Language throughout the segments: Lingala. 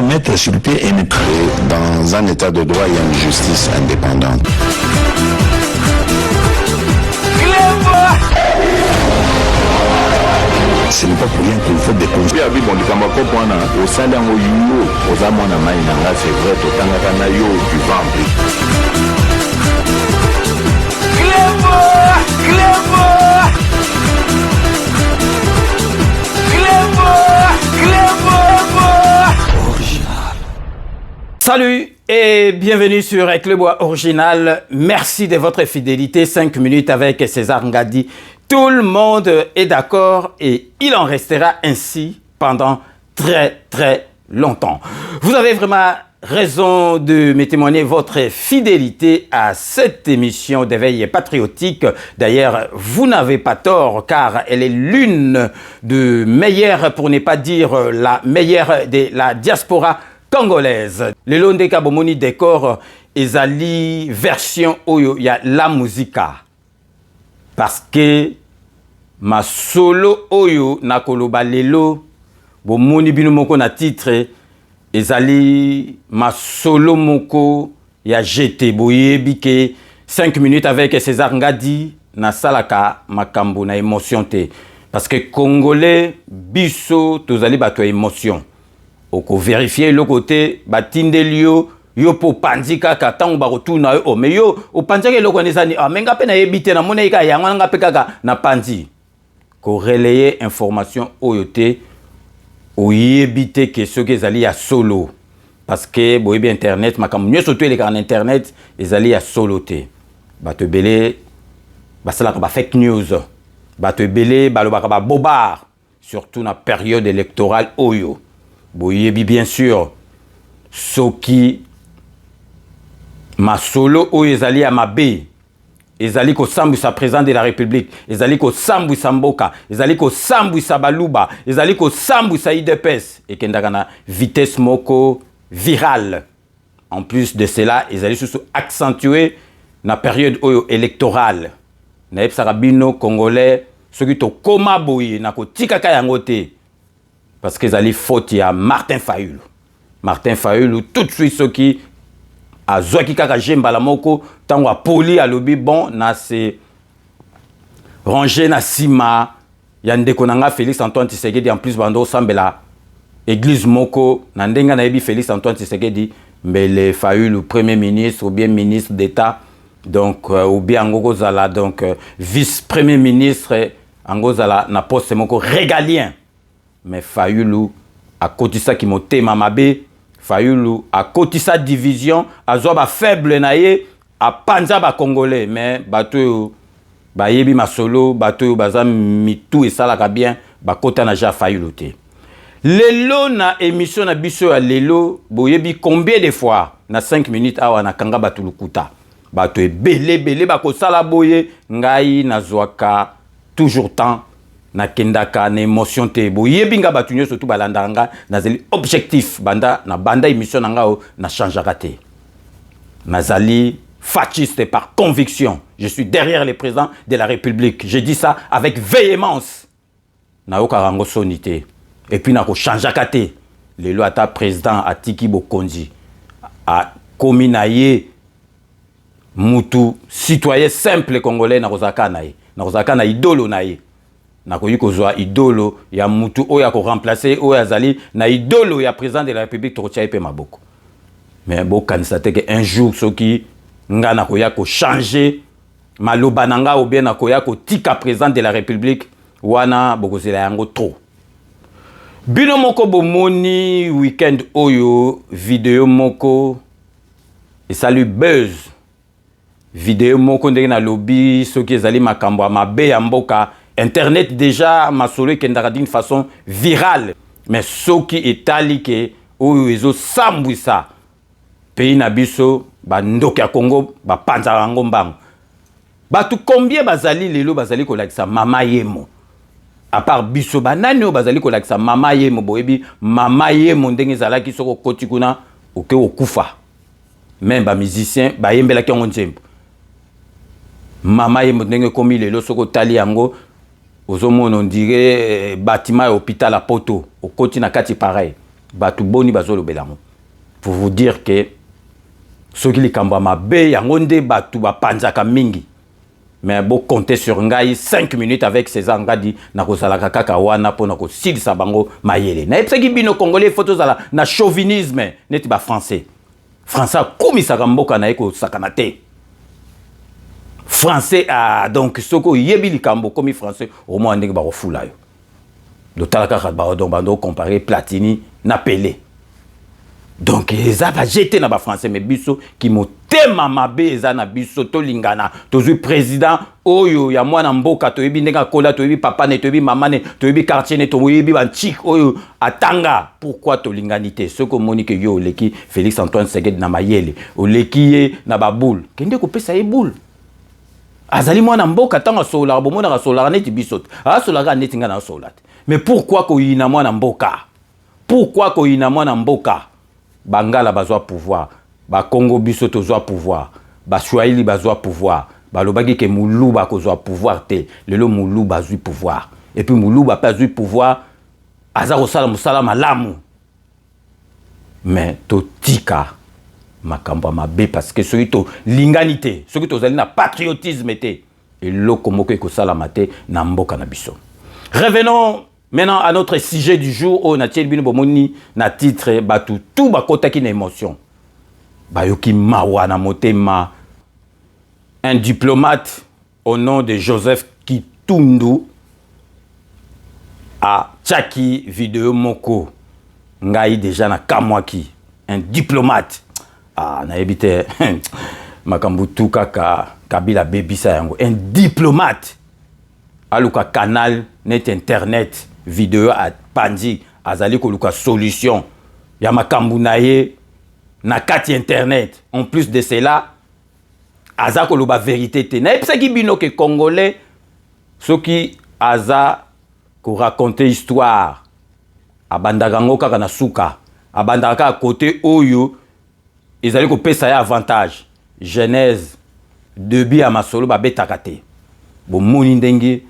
doit mettre sur pied une dans un état de droit, il y a une justice indépendante. Ce n'est pas pour rien qu'il faut des conseils. Salut et bienvenue sur Eclebois Original. Merci de votre fidélité. 5 minutes avec César Ngadi. Tout le monde est d'accord et il en restera ainsi pendant très longtemps. Vous avez vraiment raison de me témoigner votre fidélité à cette émission d'éveil patriotique. D'ailleurs, vous n'avez pas tort car elle est l'une de meilleures, pour ne pas dire la meilleure de la diaspora congolaise. Le Londe Kabomoni décor ezali version oyo ya la musica. Parce que ma solo oyo na koloba lelo bomoni bino moko na titre ezali ma solo moko ya GT boyebi ke 5 minutes avec César Ngadi na salaka makambo na émotion te parce que congolais biso tozali bato émotion. Oko vérifier le côté batindelio yo po panzika ka tango ba retourna o mais yo o panzika lo konezani a menga pe na yebite na mona ika yango nga pe kaka na panzi ko relayer information oyote o yebite que ce que ezali ya solo parce que boyebi internet makambo nyo surtout les en internet ezali ya solo te bato belé basala ka ba fake news bato belé balobaka ba bobard surtout na période électorale oyo. Boyebi bien sûr soki ma solo o ezali ya mabe ezali ko sambwisa président de la république ezali ko sambwisa mboka ezali ko sambwisa baluba ezali ko sambwisa IDPS ekendaka na vitesse moko virale. En plus de cela ezali susu accentué na période oyo électorale na epsaka bino congolais soki to koma boye na ko tikaka yango te. Parce que zali faute ya Martin Fayulu. Martin Fayulu tout de suite ce qui a zoaki kaka jemba la moko tango a poli a lobi bon na se ranger na sima ya ndeko nanga Félix Antoine Tshisekedi en plus bando sambela église moko na ndenga na yebi Félix Antoine Tshisekedi mbele Fayulu premier ministre ou bien ministre d'état donc ou bien ngoko zala donc vice premier ministre angozala na poste moko régalien. Mais Fayulu a kotisa ki motema mabe, Fayulu a kotisa division, a zoba faible na ye, a panza ba congolais, mais bato ba yebi masolo, bato baza mitou et salaka bien, ba kota na ja Fayulu te. Lelo na émission na biso ya lelo, boyebi combien de fois na 5 minutes awa na kanga batu lukuta. Bato belé bako sala boye, ngai na zwaka toujours temps. Na kendaka na émotion te bo yebinga batunyo surtout balandanga nazali objectif banda na banda émission nanga na changeaka te nazali fasciste par conviction. Je suis derrière le président de la République, je dis ça avec véhémence na okarango sonité et puis na ko changeaka te lelo ata président atiki bokonzi a komi na ye mutu citoyen simple congolais na kozaka na idolo na ye na koyi kozwa idolo ya mutu oya ko remplacer oya zali na idolo ya président de la République tokotia pe maboko. Mais bo kanisa te que un jour soki nga na koya ko changer maloba nanga ou bien na koya ko tika président de la République wana bokozela yango trop. Bino moko bomoni weekend oyo vidéo moko et salut buzz vidéo moko ndenge na lobby soki ezali makambo mabe ya mboka. Internet déjà m'a solé d'une façon virale. Mais ce qui est taliqué, ou ils ont sambouissa, pays nabiso, ba ndoki ya Congo, ba panzarango mbang. Ba tout combien bazali lelo bazali kolakisa mama yemo. À part biso ba nani bazali kolakisa mama yemo boyebi mama yemo ndenge zalaki soko kotikuna oke okufa. Même ba musicien ba yembela ki ngonzembo. Mama yemo ndenge komi lelo soko tali yango. Ozomono on dirait bâtiment et hôpital à poto au côté na kati pareil batu boni bazolo belango. Pour vous dire que ceux qui les kambama be yangonde batu ba panzaka mingi. Mais bon compter sur ngai 5 minutes avec César Ngadi na kozalaka kaka wana pona ko silisa bango mayele. Na epsaki bino congolais photos ala na chauvinisme neti ba français. Français komisaka mboka na eko sakanate. Français donc soko yebi likambo komi français au moins ndenge ba refula yo. Do talaka ba donc bando comparer Platini na Pelé. Donc eza va jeter na ba français mais biso ki motema mabe eza na biso to lingana tozui président oyo ya mwana mboka to yebi ndenge kola to yebi papa ne to yebi mama ne to yebi quartier ne to yebi ban chic oyo atanga pourquoi to linganité ce que Monique yo leki Félix Antoine Seged na mayele oleki na ba boule kende ko pesa e boule azali mwana mboka tanga sola bo mona sola neti biso sola neti ngana sola mais pourquoi ko yina mwana mboka pourquoi ko yina mwana mboka Bangala bazwa pouvoir, ba Congo biso tozwa pouvoir, ba Swahili bazwa pouvoir, ba lobaki ke Moulou ba kozwa pouvoir te, lelo Moulou bazwi pouvoir. Et puis Moulou ba pas pouvoir, azaro sala musala malamu. Mais to tika makambo mabe parce que celui to linganité, celui to zali na patriotisme te, et loko moko ko sala mate na mboka na biso. Revenons maintenant à notre sujet du jour, on a tiré bomoni na titre batu tout bakota ki na émotion. Bayoki mawana motema, un diplomate au nom de Joseph Kitundu a tchaki vidéo moko ngai déjà na kamwaki un diplomate na ebite makambutu kaka kabila bebisa yango un diplomate aluka canal net internet vidéo à pandi azali koluka solution ya makambu na ye na kati internet en plus de cela aza koluba vérité te na epsaki bino ke congolais soki aza ko raconter histoire abandaka ngo kaka na suka abandaka à côté oyo ezali ko pesa ya avantage genèse début ya masolo babetaka te bo moni ndenge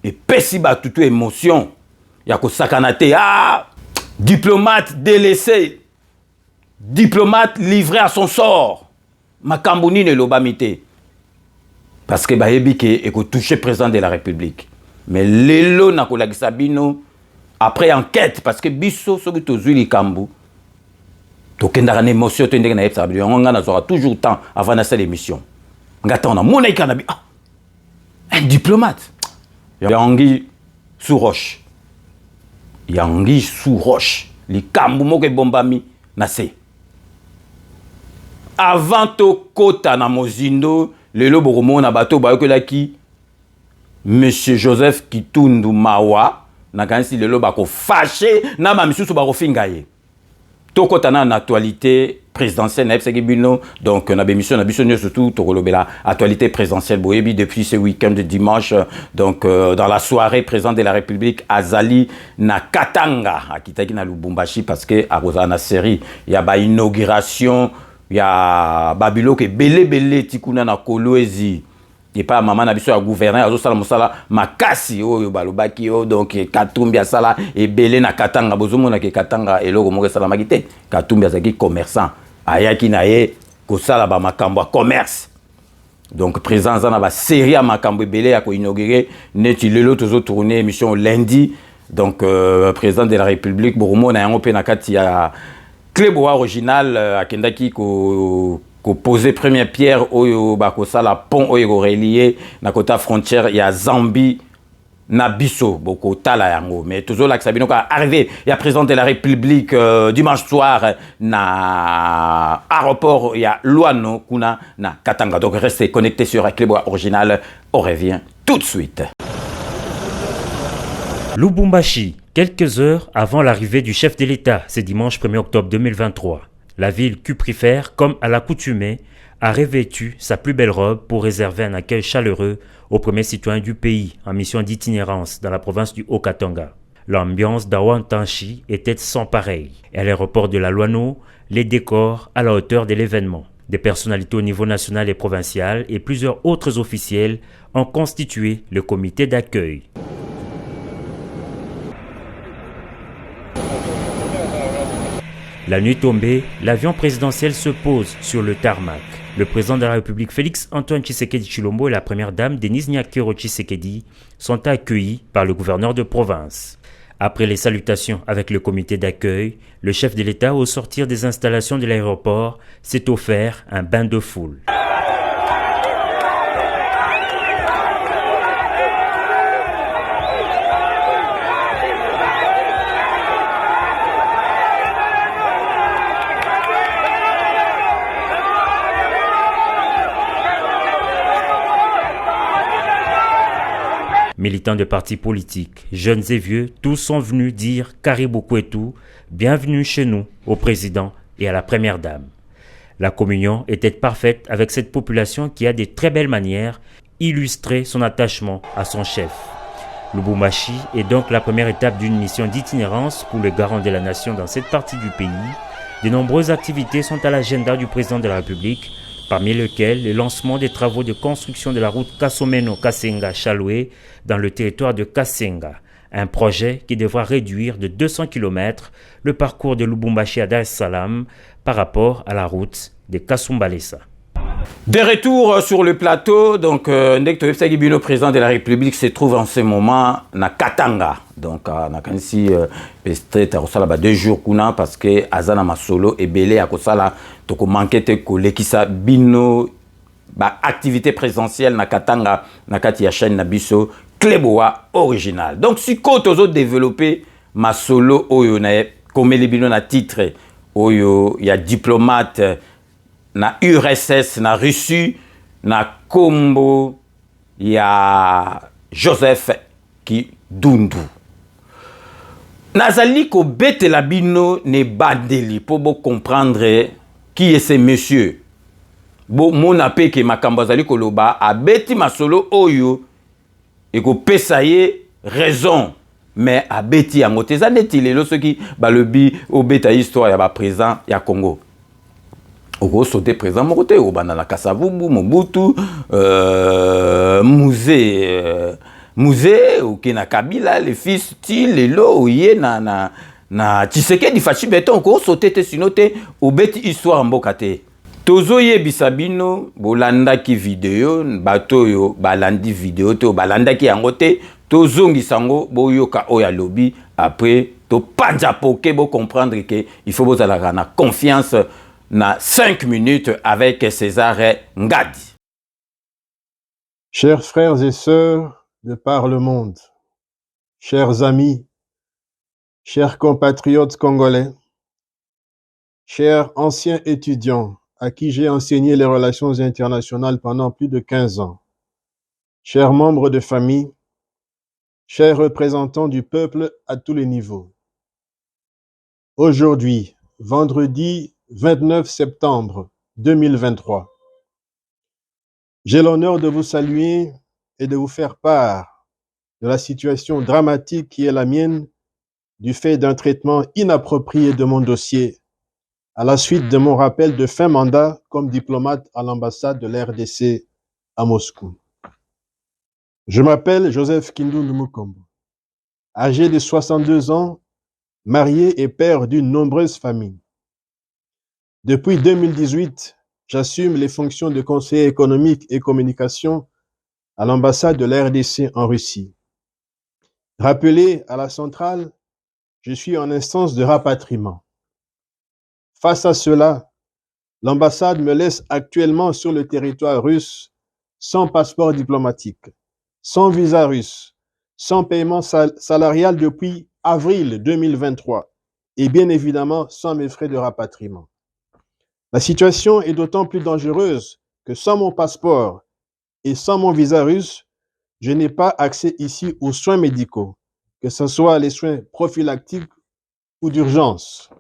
et pesi batutu émotion ya ko sakanate diplomate délaissé diplomate livré à son sort makambuni ne lobamite parce que bayebi ke eko toucher président de la République mais lelo na kolakisa bino après enquête parce que biso soki tozwi likambu tokendaka na émotion to ndenge na yebisa bino nga na zora toujours temps avant na cette émission ngata on a mona ikana bi un diplomate yangi sous roche yangi sous roche likambu moko bombami na se avant to kota na mozindo lelo bokomona bato bayokelaki monsieur Joseph Kitundu Mawa na kanisi lelo bako fâché na ba misusu bako finga ye to kota na actualité présidentielle na ebseki bino donc na bémission na biso surtout to kolobela actualité présidentielle boyebi depuis ce week-end de dimanche donc dans la soirée président de la République azali na Katanga akitaki na Lubumbashi parce que akoza na série ya ba inauguration ya babilo ke belé tikuna na Kolwezi et pas maman na biso ya gouverneur azo sala musala makasi oyo balobaki o donc Katumbi asala et belé na Katanga bozomona ke Katanga eloko moko sala makite Katumbi azaki commerçant ayaki na ye ko sala ba makambo commerce donc président za na ba série ya makambo belé ya ko inaugurer neti lelo tozo tourner émission lundi donc président de la République boromona yango pe na kati ya Club original akendaki ko poser première pierre oyo bakosa la pont oyo relié na kota frontière ya Zambie na biso boko tala yango mais toujours là que sabino ka arrivé ya président de la République dimanche soir na aéroport ya Luano kuna na Katanga donc restez connectés sur Club original on revient tout de suite. Lubumbashi, quelques heures avant l'arrivée du chef de l'État, ce dimanche 1er octobre 2023. La ville cuprifère, comme à l'accoutumée, a revêtu sa plus belle robe pour réserver un accueil chaleureux aux premiers citoyens du pays en mission d'itinérance dans la province du Haut-Katanga. L'ambiance d'Awantanchi était sans pareil. Et à l'aéroport de la Luano, les décors à la hauteur de l'événement. Des personnalités au niveau national et provincial et plusieurs autres officiels ont constitué le comité d'accueil. La nuit tombée, l'avion présidentiel se pose sur le tarmac. Le président de la République Félix Antoine Tshisekedi Tshilombo et la première dame Denise Nyakero Tshisekedi sont accueillis par le gouverneur de province. Après les salutations avec le comité d'accueil, le chef de l'État, au sortir des installations de l'aéroport, s'est offert un bain de foule. Militants de partis politiques, jeunes et vieux, tous sont venus dire Caribou Kwetu, bienvenue chez nous, au président et à la première dame. La communion était parfaite avec cette population qui a de très belles manières illustrer son attachement à son chef. Lubumbashi est donc la première étape d'une mission d'itinérance pour le garant de la nation dans cette partie du pays. De nombreuses activités sont à l'agenda du président de la République, parmi lesquels le lancement des travaux de construction de la route Kasomeno-Kasenga-Chaloué dans le territoire de Kasenga, un projet qui devra réduire de 200 km le parcours de Lubumbashi à Dar es Salaam par rapport à la route de Kasumbalesa. De retour sur le plateau, donc Ndek Toyebsaki Bino, président de la République, se trouve en ce moment na Katanga. Donc na kanisi peut-être à Kosala 2 jours kuna parce que Azana Masolo et Belé à Kosala toko manquete ko lekisa bino ba activité présentielle na Katanga na kati ya chaîne na biso Kleboa original. Donc si ko tozo développer Masolo oyo na komeli bino na titre oyo ya diplomate na URSS na Russie na Kombo ya Joseph Kidundu. Nazali ko bete la bino ne badeli pour bo comprendre qui est ce monsieur. Bo mon appé ke makambo azali koloba a beti masolo oyo et ko pesaye raison mais a beti yango teza neti lelo soki balobi o beta histoire ya ba présent ya Congo. Oko sauté présent mon côté au banana Kasavubu Mobutu musée ou kena Kabila les fils ti lelo oye na Tshisekedi fachi beton ko sauté te sinote au beti histoire mboka te tozo yebisa bino bolanda ki vidéo bato yo balandi vidéo to balanda ki yango te tozongisa ngo boyoka oya lobi après to panja poke bo comprendre que il faut bozala na confiance na 5 minutes avec César Ngadi. Chers frères et sœurs de par le monde, chers amis, chers compatriotes congolais, chers anciens étudiants à qui j'ai enseigné les relations internationales pendant plus de 15 ans, chers membres de famille, chers représentants du peuple à tous les niveaux. Aujourd'hui, vendredi 29 septembre 2023. J'ai l'honneur de vous saluer et de vous faire part de la situation dramatique qui est la mienne du fait d'un traitement inapproprié de mon dossier à la suite de mon rappel de fin mandat comme diplomate à l'ambassade de l'RDC à Moscou. Je m'appelle Joseph Kidundu Mukombo, âgé de 62 ans, marié et père d'une nombreuse famille. Depuis 2018, j'assume les fonctions de conseiller économique et communication à l'ambassade de la RDC en Russie. Rappelé à la centrale, je suis en instance de rapatriement. Face à cela, l'ambassade me laisse actuellement sur le territoire russe sans passeport diplomatique, sans visa russe, sans paiement salarial depuis avril 2023 et bien évidemment sans mes frais de rapatriement. La situation est d'autant plus dangereuse que sans mon passeport et sans mon visa russe, je n'ai pas accès ici aux soins médicaux, que ce soit les soins prophylactiques ou d'urgence.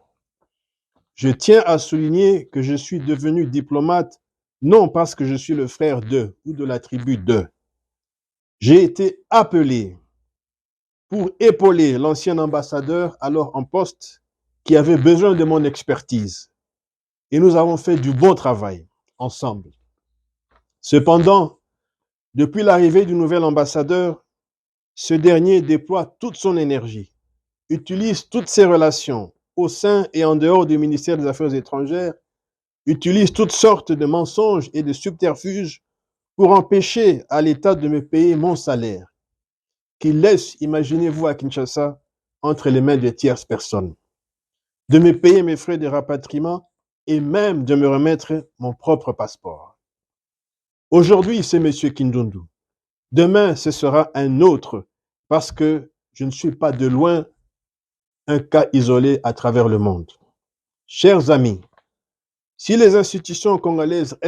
Je tiens à souligner que je suis devenu diplomate non parce que je suis le frère d'eux ou de la tribu d'eux. J'ai été appelé pour épauler l'ancien ambassadeur alors en poste qui avait besoin de mon expertise. Et nous avons fait du bon travail ensemble. Cependant, depuis l'arrivée du nouvel ambassadeur, ce dernier déploie toute son énergie, utilise toutes ses relations au sein et en dehors du ministère des Affaires étrangères, utilisent toutes sortes de mensonges et de subterfuges pour empêcher à l'État de me payer mon salaire, qu'il laisse, imaginez-vous à Kinshasa, entre les mains de tierces personnes, de me payer mes frais de rapatriement et même de me remettre mon propre passeport. Aujourd'hui, c'est M. Kindundu. Demain, ce sera un autre, parce que je ne suis pas de loin un cas isolé à travers le monde. Chers amis, si les institutions congolaises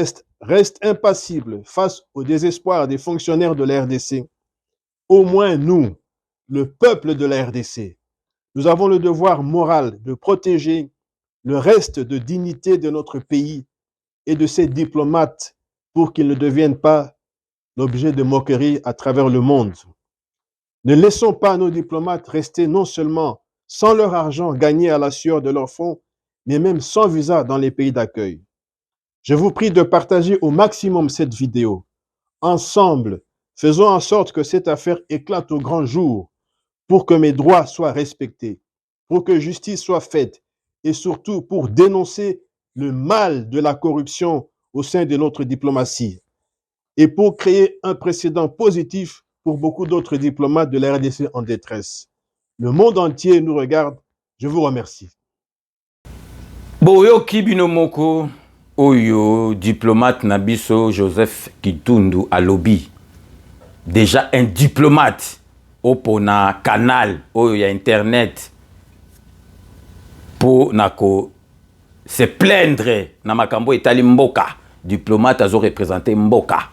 restent impassibles face au désespoir des fonctionnaires de la RDC, au moins nous, le peuple de la RDC, nous avons le devoir moral de protéger le reste de dignité de notre pays et de ses diplomates pour qu'ils ne deviennent pas l'objet de moqueries à travers le monde. Ne laissons pas nos diplomates rester non seulement sans leur argent gagné à la sueur de leurs fonds, mais même sans visa dans les pays d'accueil. Je vous prie de partager au maximum cette vidéo. Ensemble, faisons en sorte que cette affaire éclate au grand jour pour que mes droits soient respectés, pour que justice soit faite et surtout pour dénoncer le mal de la corruption au sein de notre diplomatie et pour créer un précédent positif pour beaucoup d'autres diplomates de la RDC en détresse. Le monde entier nous regarde. Je vous remercie. Boyo Kibino Moko, Oyo, diplomate Nabiso Joseph Kitundu Alobi. Déjà un diplomate, Opona canal, Oyo y a internet, pour nako se plaindre na makambo etali mboka. Diplomate azo représenté mboka.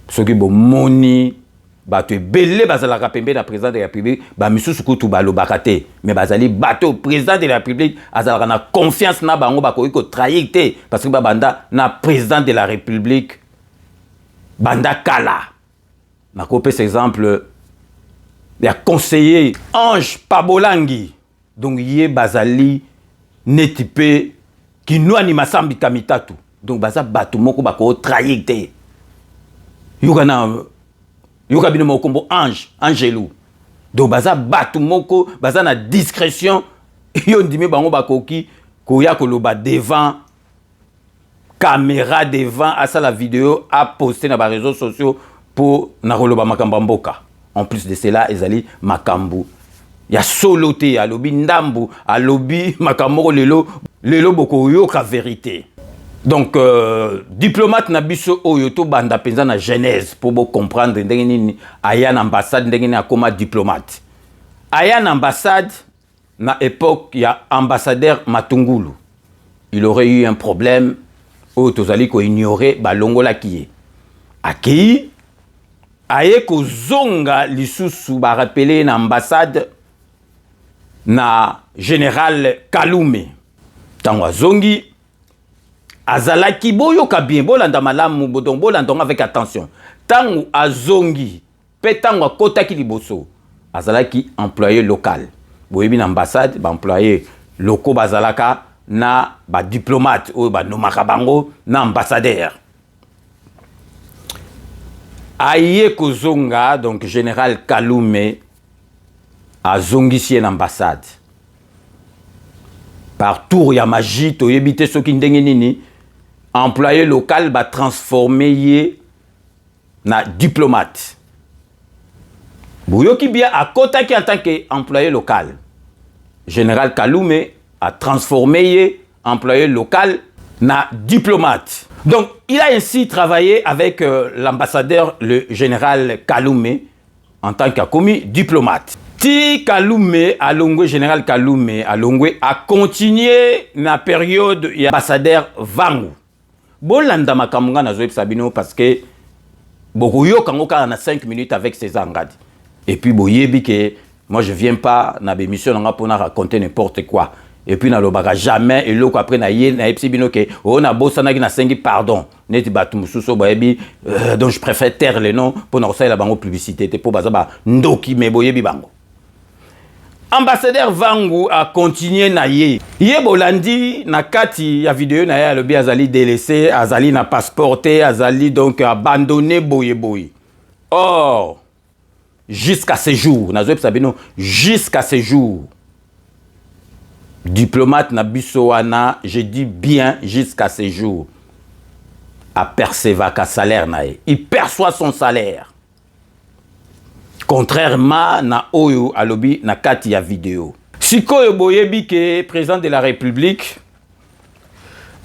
Soki bo moni bato ebele bazalaka pembe na président de la République ba misusu kutu balobaka te mais bazali bato président de la République azalaka na confiance na bango bakoki ko trahir te parce que banda na président de la République banda kala nako pesa exemple ya conseiller Ange Pabolangi donc yé bazali netipe kinwani masambi kamitatu donc baza bato moko bako trahir te yoka bino mokombo Angelou. Donc baza batu moko, baza na discrétion, yo ndimi bango bakoki, koya koloba devant caméra, devant à ça la vidéo, à poster dans les réseaux sociaux pour na koloba makamba mboka. En plus de cela, ezali makambu. Ya soloté, alobi ndambu, alobi makambo lelo boko yoka vérité. Donc, diplomate nabiso oyoto banda penza na genèse pour vous comprendre ndengeni aya na ambassade ndengeni akoma diplomate. Aya na ambassade na époque il y a ambassadeur Matungulu. Il aurait eu un problème au tozali ko ignorer balongola kiye. Aki aye ko zonga lisusu ba rappeler na ambassade na général Kalume. Tangwa zongi azalaki boyoka bien bolanda malamu bodong bolanda avec attention tangu azongi pe tangu akotaki liboso azalaki employé local boyebi na ambassade ba employé locaux bazalaka na ba diplomate o ba nomaka bango na ambassadeur aye kozonga donc général Kalume azongisi na ambassade par tour ya magie toyebi te soki ndenge nini employé local va transformer na diplomate. Bouyoki bien à côté qui en tant qu'employé local. Général Kalume a transformé employé local na diplomate. Donc il a ainsi travaillé avec l'ambassadeur le général Kalume en tant qu'a commis diplomate. Ti Kalume alongwe général Kalume alongwe a continué na période ya ambassadeur Vangu. Bolanda makamunga na zoe sabino parce que bokoyo kango ka na 5 minutes avec César Ngadi. Et puis boyebi que moi je viens pas na bémission nga pour raconter n'importe quoi. Et puis na lobaka jamais et loko après na yé na epsibino que on a bosana na sengi pardon. Neti batu mususo boyebi donc je préfère taire les noms pour na ça la bango publicité te pour bazaba ndoki me boyebi bango. Ambassadeur Vangu a continué na ye. Ye bolandi na kati ya vidéo na ya lobi azali délaissé, azali na passeporté, azali donc abandonné boye boye. Or, jusqu'à ce jour, na zo sabino jusqu'à ce jour. diplomate na biso wana, je dis bien jusqu'à ce jour, aperceva ka salaire nae. Il perçoit son salaire. Contrairement na oyo alobi na kati ya vidéo. Sikoyo boyebi ke président de la République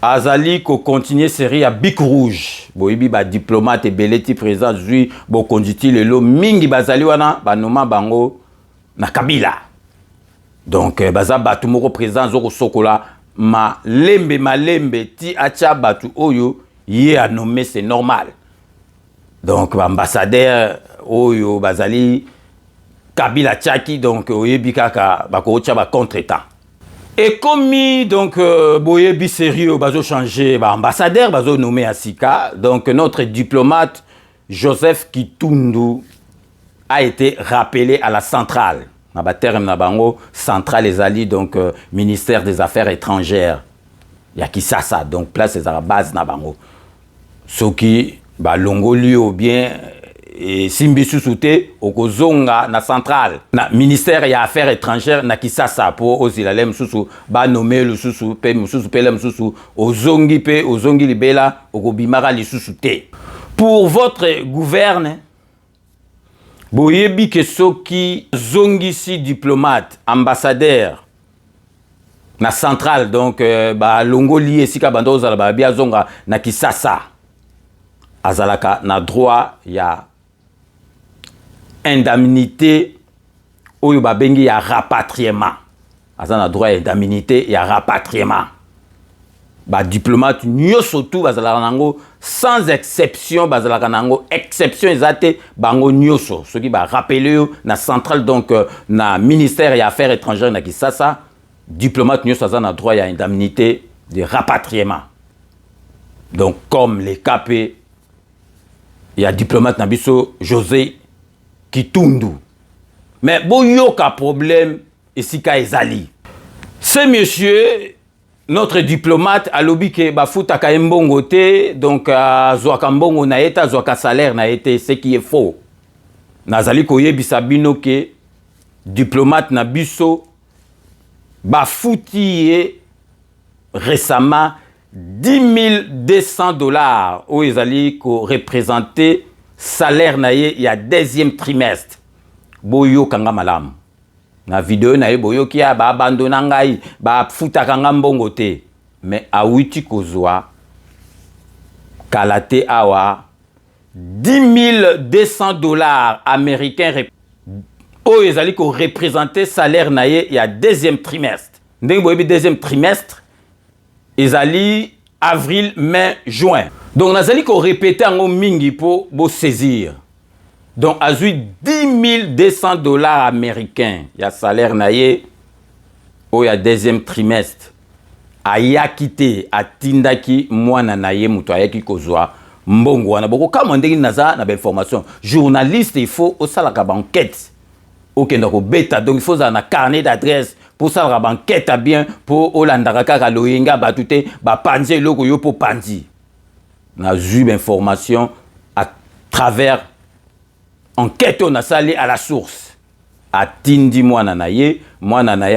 azali ko continuer série à Bic Rouge. Boyebi ba diplomate beleti président zui bo konditi lelo mingi bazali wana banoma bango na Kabila. Donc baza batu moko président zoko sokola malembe ti acha batu oyo yé a nommé, c'est normal. Donc ambassadeur oyo bazali Kabila Tchaki, donc oyebi kaka bako tcha ba contre-temps. Et comme donc boyebi sérieux bazo changer ba ambassadeur bazo nommé Asika, donc notre diplomate Joseph Kitundu a été rappelé à la centrale. Na ba terme na bango centrale ezali donc ministère des Affaires étrangères. Ya Kisasa, donc place ezala base na bango. Soki ba longoli ou bien et simbi susute okozonga na centrale na ministère ya affaires étrangères na Kisasa po ozilalem susu ba nommer le susu pe mususu pe lem susu ozongi pe ozongi libela okobimara li susute. Pour votre gouverne boyebi ke soki zongi si diplomate ambassadeur na centrale donc ba longoli esika bando ozala ba bia zonga na Kisasa azalaka na droit ya indemnité oyo babengi ya rapatriement. Azana na droit ya indemnité ya rapatriement. Ba diplomate nyoso tout bazalaka nango sans exception bazalaka nango exception ezate bango nyoso soki ba rappeler na centrale donc na ministère ya affaires étrangères na Kisasa diplomate nyoso azana droit ya indemnité de rapatriement. Donc comme les KP il y a diplomate nabiso José Kitundu. Mais boyoka problème esika ezali. Ce monsieur, notre diplomate, alobi ke bafuta ka mbongo te, donc zwaka mbongo na eta, zwaka salaire na été, ce qui est faux. Nazali koyebisa bino ke diplomate nabiso bafuti récemment $10,200 où ils allaient représenter salaire naie il y a deuxième trimestre. Boyo kanga malam. Na vidéo naie boyo ki a ba abandona ngai ba futa kanga mbongo te. Mais a witi kozwa kalate awa $10,200 américains où ils allaient représenter salaire naie il y a deuxième trimestre. Ndenge boyebi deuxième trimestre ezali avril, mai, juin. Donc, nazali ko répéter en mingi pour bo saisir. Donc, azui $10,200 américains. Ya salaire naye o ya deuxième trimestre. Aya kite atindaki mwana naye muto ayaki kozwa mbongo wana boko kama ndenge naza na ba information. Journaliste il faut au salaka ba enquête. Okenda ko beta donc il faut za na carnet d'adresse pour ça la banquette à bien pour Olandaka kaka loyenga batute ba panzi loko yo po panzi. Na eu information à travers enquête on a sali à la source. Atindi mwana naye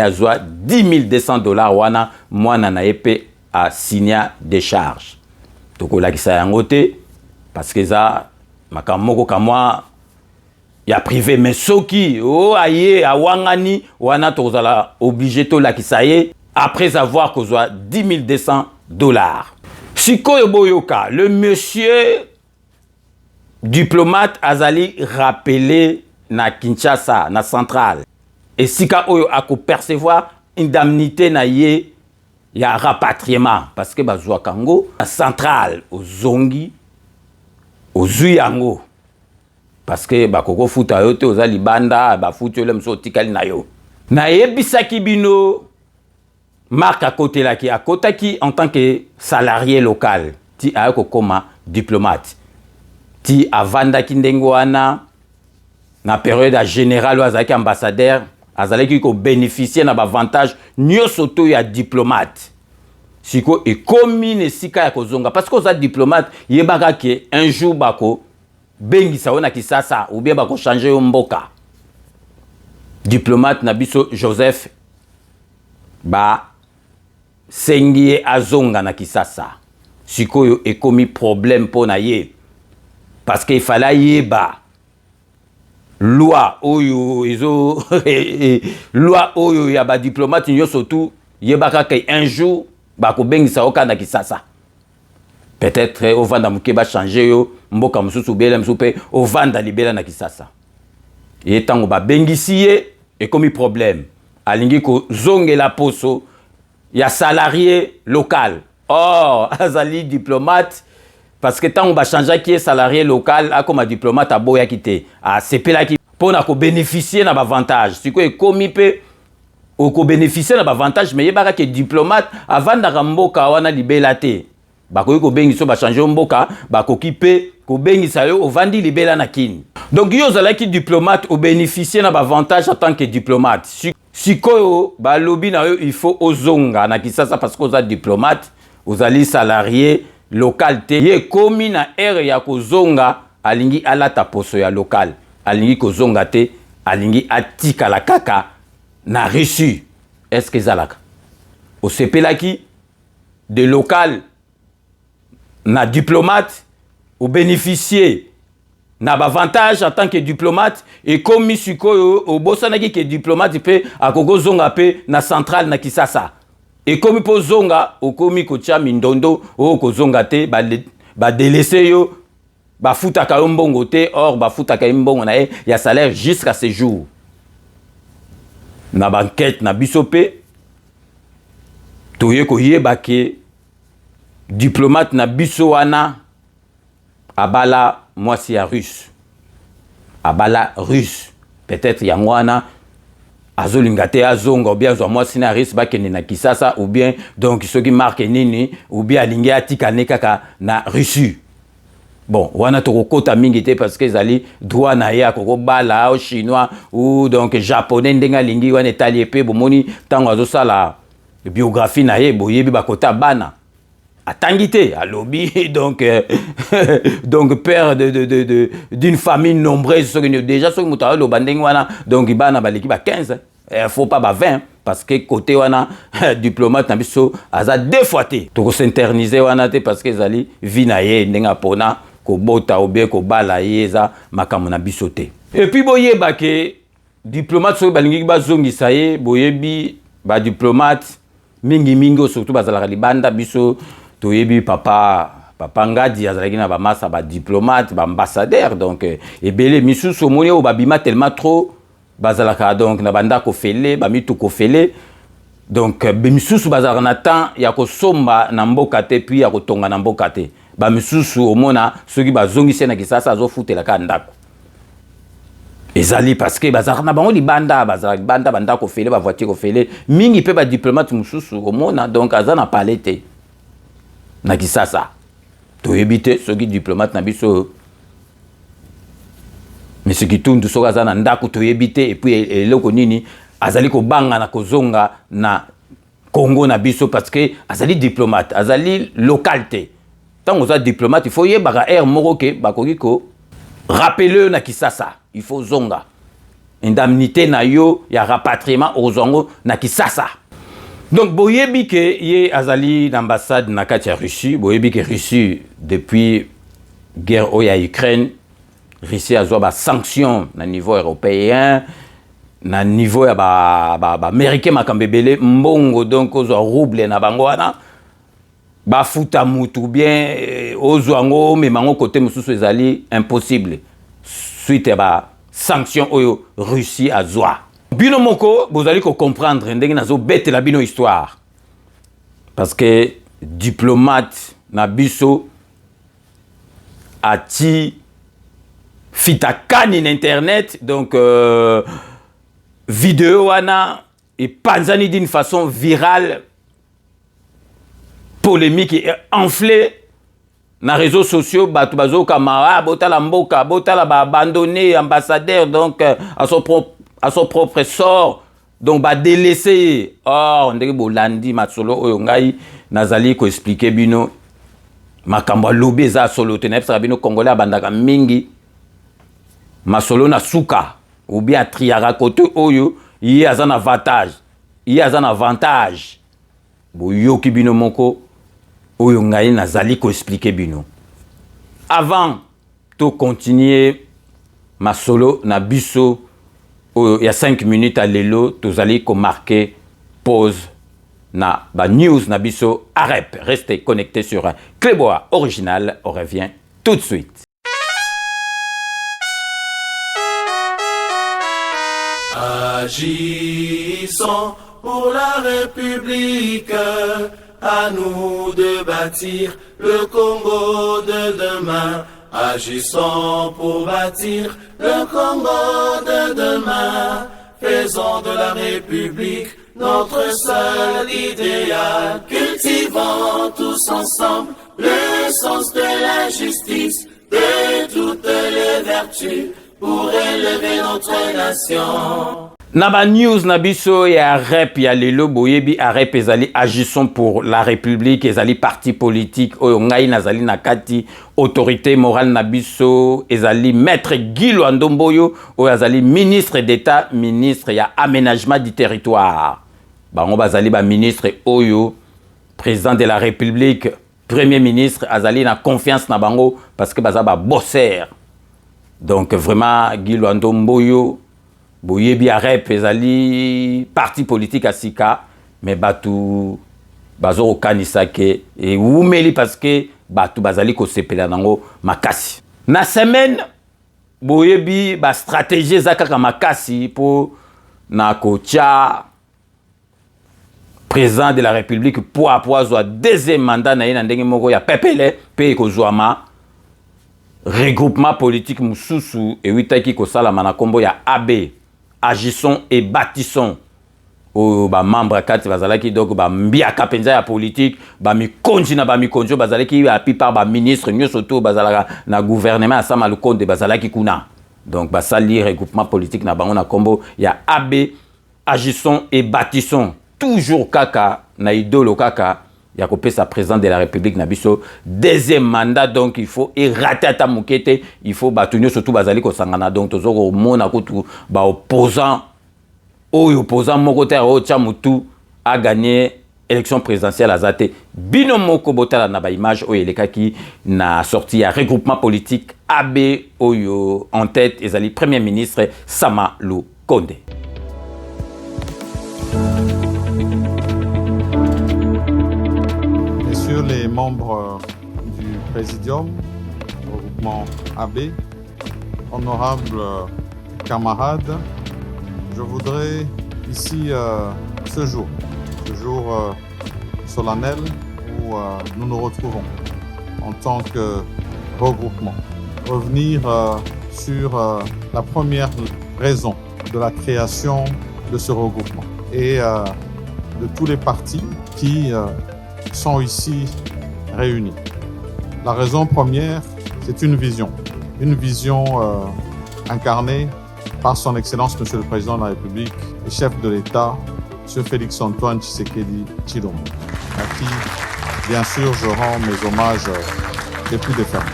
azwa $10,200 wana mwana naye pe a signé des charges. Toko la kisa yango te parce que ça makamoko kamwa ya privé mais soki o aye awangani wana tozala obligé to la kisaye après avoir kozwa $10,200. Sikoyo boyoka le monsieur diplomate azali rappelé na Kinshasa na centrale et sika oyo ako percevoir indemnité na ye ya rapatriement parce que bazwa kango na centrale ozongi ozuyango parce que bakoko futa yote ozali banda bafuti ole mso tikali na yo na yebisaki bino marque à côté là qui akotaki en tant que salarié local ti ayoko koma diplomate ti avanda kindengo wana na période à général azaki ambassadeur azalaki ko bénéficier na avantage nyoso to ya diplomate siko e commune sika ya kozonga parce que oza diplomate yebaka ke un jour bako bengisa wana Kisasa ou bien bako changer yo mboka diplomate na biso Joseph ba sengi ye azonga na Kisasa. Sikoyo ekomi problème po na ye. Parce qu'il fallait yeba loi oyo izo loi oyo ya ba diplomate nyo surtout yeba ka un jour ba ko bengisa oka na Kisasa. Peut-être au vanda muke ba changer yo mboka mususu bela musupe au vanda libela na Kisasa. Et tango ba bengisi ye ekomi problème. Alingi ko zonge la poso ya salarié local. Or azali diplomate parce que tant on va changer qui est salarié local a comme diplomate à boya quitté à CPLA qui pour na ko bénéficier na avantage si ko ekomi pe o ko bénéficier na avantage mais yebaka que diplomate avant da mboka wana libela te ba ko bengi so ba changer mboka ba ko kipe ko bengi sa yo o vandi libela na kini donc yo zala ki diplomate o bénéficier na avantage en tant que diplomate si ko ba lobby na yo il faut ozonga na Kisasa parce que oza diplomate ozali salarié local te ye komi na ere ya kozonga alingi alata poso ya local alingi kozonga te alingi atika la kaka na reçu est-ce que zalaka o sepelaki de local na diplomate ou bénéficier na avantage en tant que diplomate et komi sikoyo o bosanaki que diplomate pe akoko zonga pe na centrale na Kisasa. Et comme pour zonga, au komi kocha mindondo, au kozonga te, ba délaissé yo, ba futa ka mbongo te, or ba futa ka mbongo na ya salaire jusqu'à ce jour. Na banquette na bisope, toye ko yeba ke diplomate na biso wana abala mwasi ya russe. Abala russe. Peut-être yangwana azolinga te azonga ou bien zo moi scénariste ba kene na Kisasa ou bien donc ceux qui marque nini ou bien alinga atika ne kaka na Russie. Bon, wana to kota mingi te parce que zali droit na ya ko bala au chinois ou donc japonais ndenga lingi wana italien pe bomoni tango azo sala biographie na ye boyebi ba kota bana atangité à lobby donc donc père d'une famille nombreuse déjà ceux qui mutaro lo bandeng wana donc bana baliki ba 15 faut pas ba 20 parce que côté wana diplomate na biso aza deux fois te to s'interniser wana te parce que zali vina ye ndenga pona ko bota obie ko bala yeza makamu na biso te et puis boyeba ke diplomate so balingi ba zongisa ye boyebi ba diplomate mingi surtout bazala libanda biso toyebi papa ngadi azalaki na ba massa ba diplomate ba ambassadeur donc ebele misusu omoni o babima tellement trop bazalaka donc na banda ko fele ba mitu ko fele donc be misusu bazalaka na temps ya ko somba na mboka te puis ya ko tonga na mboka te ba misusu omona soki bazongise na Kisasa azo futela ka ndako ezali parce que bazalaka na bango libanda bazalaka banda banda ko fele ba voiture ko fele mingi pe ba diplomate misusu omona donc azana palete na Kisasa toyebite soki diplomate na biso mais ce qui tourne soka za na ndako toyebite et puis eloko nini azali ko banga na kozonga na Congo na biso parce que azali diplomate azali localité tant oza diplomate il faut yebaka air moko ke bakoki ko rappeler na Kisasa il faut zonga indemnité na yo ya rapatriement ozongo na Kisasa. Donc boyebi ke ye azali d'ambassade na kati ya Russie, boyebi ke Russie depuis guerre oya Ukraine, Russie a ba sanction na niveau européen, na niveau ya ba américain makambebele mbongo donc ozo rouble na bango wana ba futa mutu bien ozo ngo me mango côté mususu ezali impossible suite ba sanction oyo Russie azwa. Bino moko bozali ko comprendre ndenge nazo bete la bino histoire parce que diplomate na biso ati fitakani na internet donc vidéo wana et panzani d'une façon virale polémique et enflée na réseaux sociaux batu bazo kamara botala mboka botala ba abandonné ambassadeur donc à son propre sort donc ba délaissé or ndenge bolandi masolo oyo ngai nazali ko expliquer bino makambo lobby za solo tenepsa bino congolais bandaka mingi masolo na suka ou bien triara côté oyo yi azana avantage boyoki bino moko oyo ngai nazali ko expliquer bino. Avant de continuer ma solo na biso il y a 5 minutes à lelo tozali ko marquer pause na ba news na biso arep. Restez connectés sur un Clébois original, on revient tout de suite. Agissons pour la République, à nous de bâtir le Congo de demain. Agissons pour bâtir le Congo de demain. Faisons de la République notre seul idéal. Cultivons tous ensemble le sens de la justice, de toutes les vertus pour élever notre nation. Naba news nabiso ya rep ya lelo boyebi arep ezali agissons pour la République ezali parti politique oyo ngai nazali nakati autorité morale nabiso ezali maître Guy Lwandomboyo oyo azali ministre d'État ministre ya aménagement du territoire bango bazali ba ministre oyo président de la République premier ministre azali na confiance na bango parce que baza ba bosser donc vraiment Guy Lwandomboyo boyebi arep ezali parti politique à sika mais batu bazo okanisa ke et umeli parce que batu bazali ko sepela nango makasi na semaine boyebi ba stratégie zakaka makasi pour na kocha président de la République pour avoir deuxième mandat na yena ndenge moko ya pepele pe kozwama regroupement politique mususu et witaki ko sala mana kombo ya AB agissons et bâtissons au ba membre kati bazalaki donc ba mbiaka penza ya politique ba mikonji na ba mikonjo bazalaki ya plupart ba ministre nyoso to bazalaka na gouvernement asama le compte bazalaki kuna donc ba sali regroupement politique na bango na kombo ya AB agissons et bâtissons toujours kaka na idolo kaka ya kopesa président de la République na biso deuxième mandat donc il faut ratata mukete il faut batunyo surtout bazali ko sangana donc tozoko mona kutu ba opposant moko te o chamutu a gagné élection présidentielle azate bino moko botala na ba image oyo elekaki na sortie ya regroupement politique AB oyo en tête ezali premier ministre Sama Lukonde. Messieurs les membres du Présidium, du regroupement AB, honorables camarades, je voudrais ici, ce jour solennel où nous nous retrouvons en tant que regroupement, revenir sur la première raison de la création de ce regroupement et de tous les partis qui sont ici réunis. La raison première, c'est une vision incarnée par son Excellence Monsieur le Président de la République et chef de l'État, M. Félix-Antoine Tshisekedi Tshilombo, à qui, bien sûr, je rends mes hommages les plus défermés.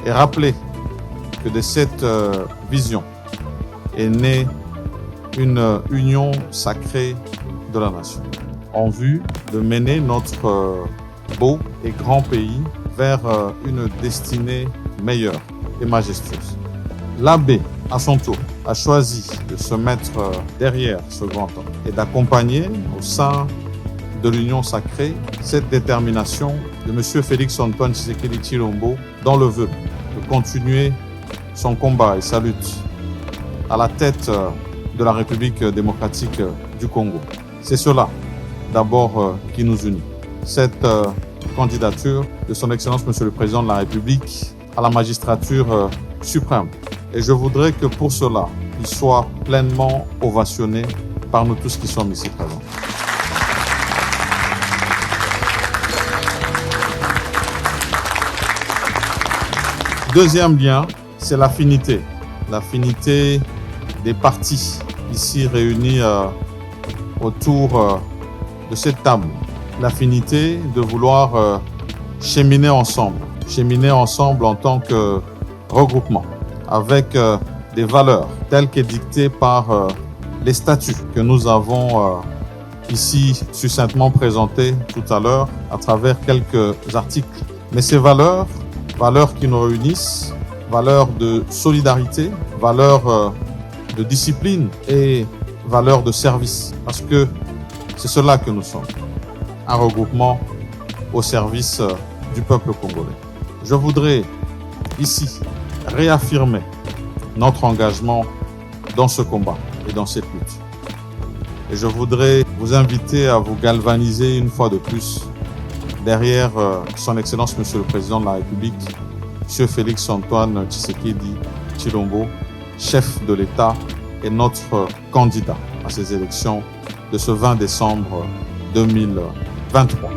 Et rappelez que de cette vision est née une union sacrée de la nation, en vue de mener notre beau et grand pays vers une destinée meilleure et majestueuse. L'AB, à son tour, a choisi de se mettre derrière ce grand homme et d'accompagner au sein de l'union sacrée cette détermination de M. Félix-Antoine Tshisekedi Tshilombo dans le vœu de continuer son combat et sa lutte à la tête de la République démocratique du Congo. C'est cela, d'abord, qui nous unit. Cette candidature de son Excellence Monsieur le Président de la République à la magistrature suprême. Et je voudrais que pour cela, il soit pleinement ovationné par nous tous qui sommes ici présents. Deuxième lien, c'est l'affinité. L'affinité des partis ici réunis autour de cette table. L'affinité de vouloir cheminer ensemble en tant que regroupement, avec des valeurs telles qu'édictées par les statuts que nous avons ici succinctement présentées tout à l'heure à travers quelques articles. Mais ces valeurs, valeurs qui nous réunissent, valeurs de solidarité, valeurs de discipline et valeurs de service. Parce que c'est cela que nous sommes, un regroupement au service du peuple congolais. Je voudrais ici réaffirmer notre engagement dans ce combat et dans cette lutte. Et je voudrais vous inviter à vous galvaniser une fois de plus derrière son Excellence Monsieur le Président de la République, Monsieur Félix Antoine Tshisekedi Tshilombo, chef de l'État et notre candidat à ces élections de ce 20 décembre 2023.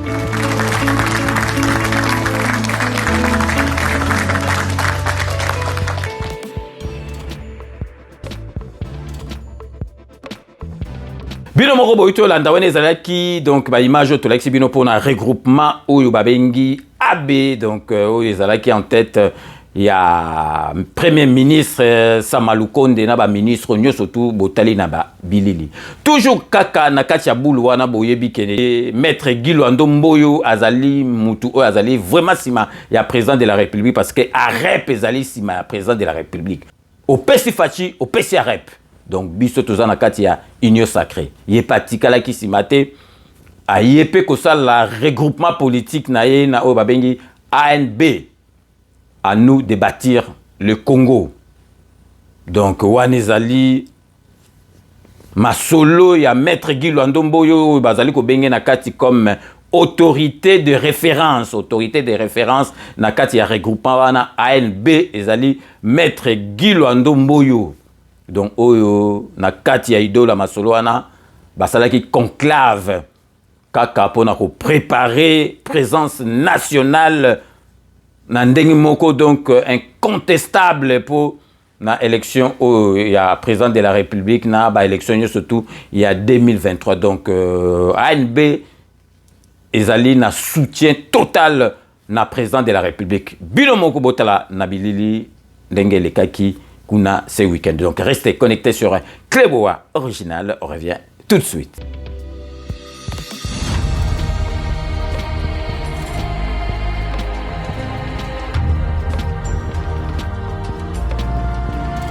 Bino moko boito landa wana ezalaki donc ba image to lexi bino pour un regroupement oyo babengi AB donc oyo ezalaki en tête il y a premier ministre Samalukonde na ba ministre nyoso tout botali na ba bilili toujours kaka na kati ya bulu wana boyebi kene maître Guy Luando Mboyo azali mutu oyo azali vraiment sima ya président de la République parce que arep ezali sima ya président de la République au pesi fachi au pesi arep. Donc, biso tozana kati ya union sacrée. Yepatikala ki simate a yepe kosa la regroupement politique na ye na o babengi ANB. À nous de bâtir le Congo. Donc, wanezali masolo ya maître Guy Luando Mboyo bazali ko benge na kati comme autorité de référence na kati ya regroupement wana ANB ezali maître Guy Luando Mboyo. Donc, oyo, na kati ya idola masolo wana, basalaki conclave, kaka pona ko préparer présence nationale, na ndengi moko, donc, incontestable pour la élection, il y a président de la République, na ba élection, surtout, il y a 2023. Donc, ANB, ezali na soutien total na président de la République. Bino moko botala na bilili, ndenge le kaki, Kuna ce week-end. Donc restez connectés sur Cléboa Original. On revient tout de suite.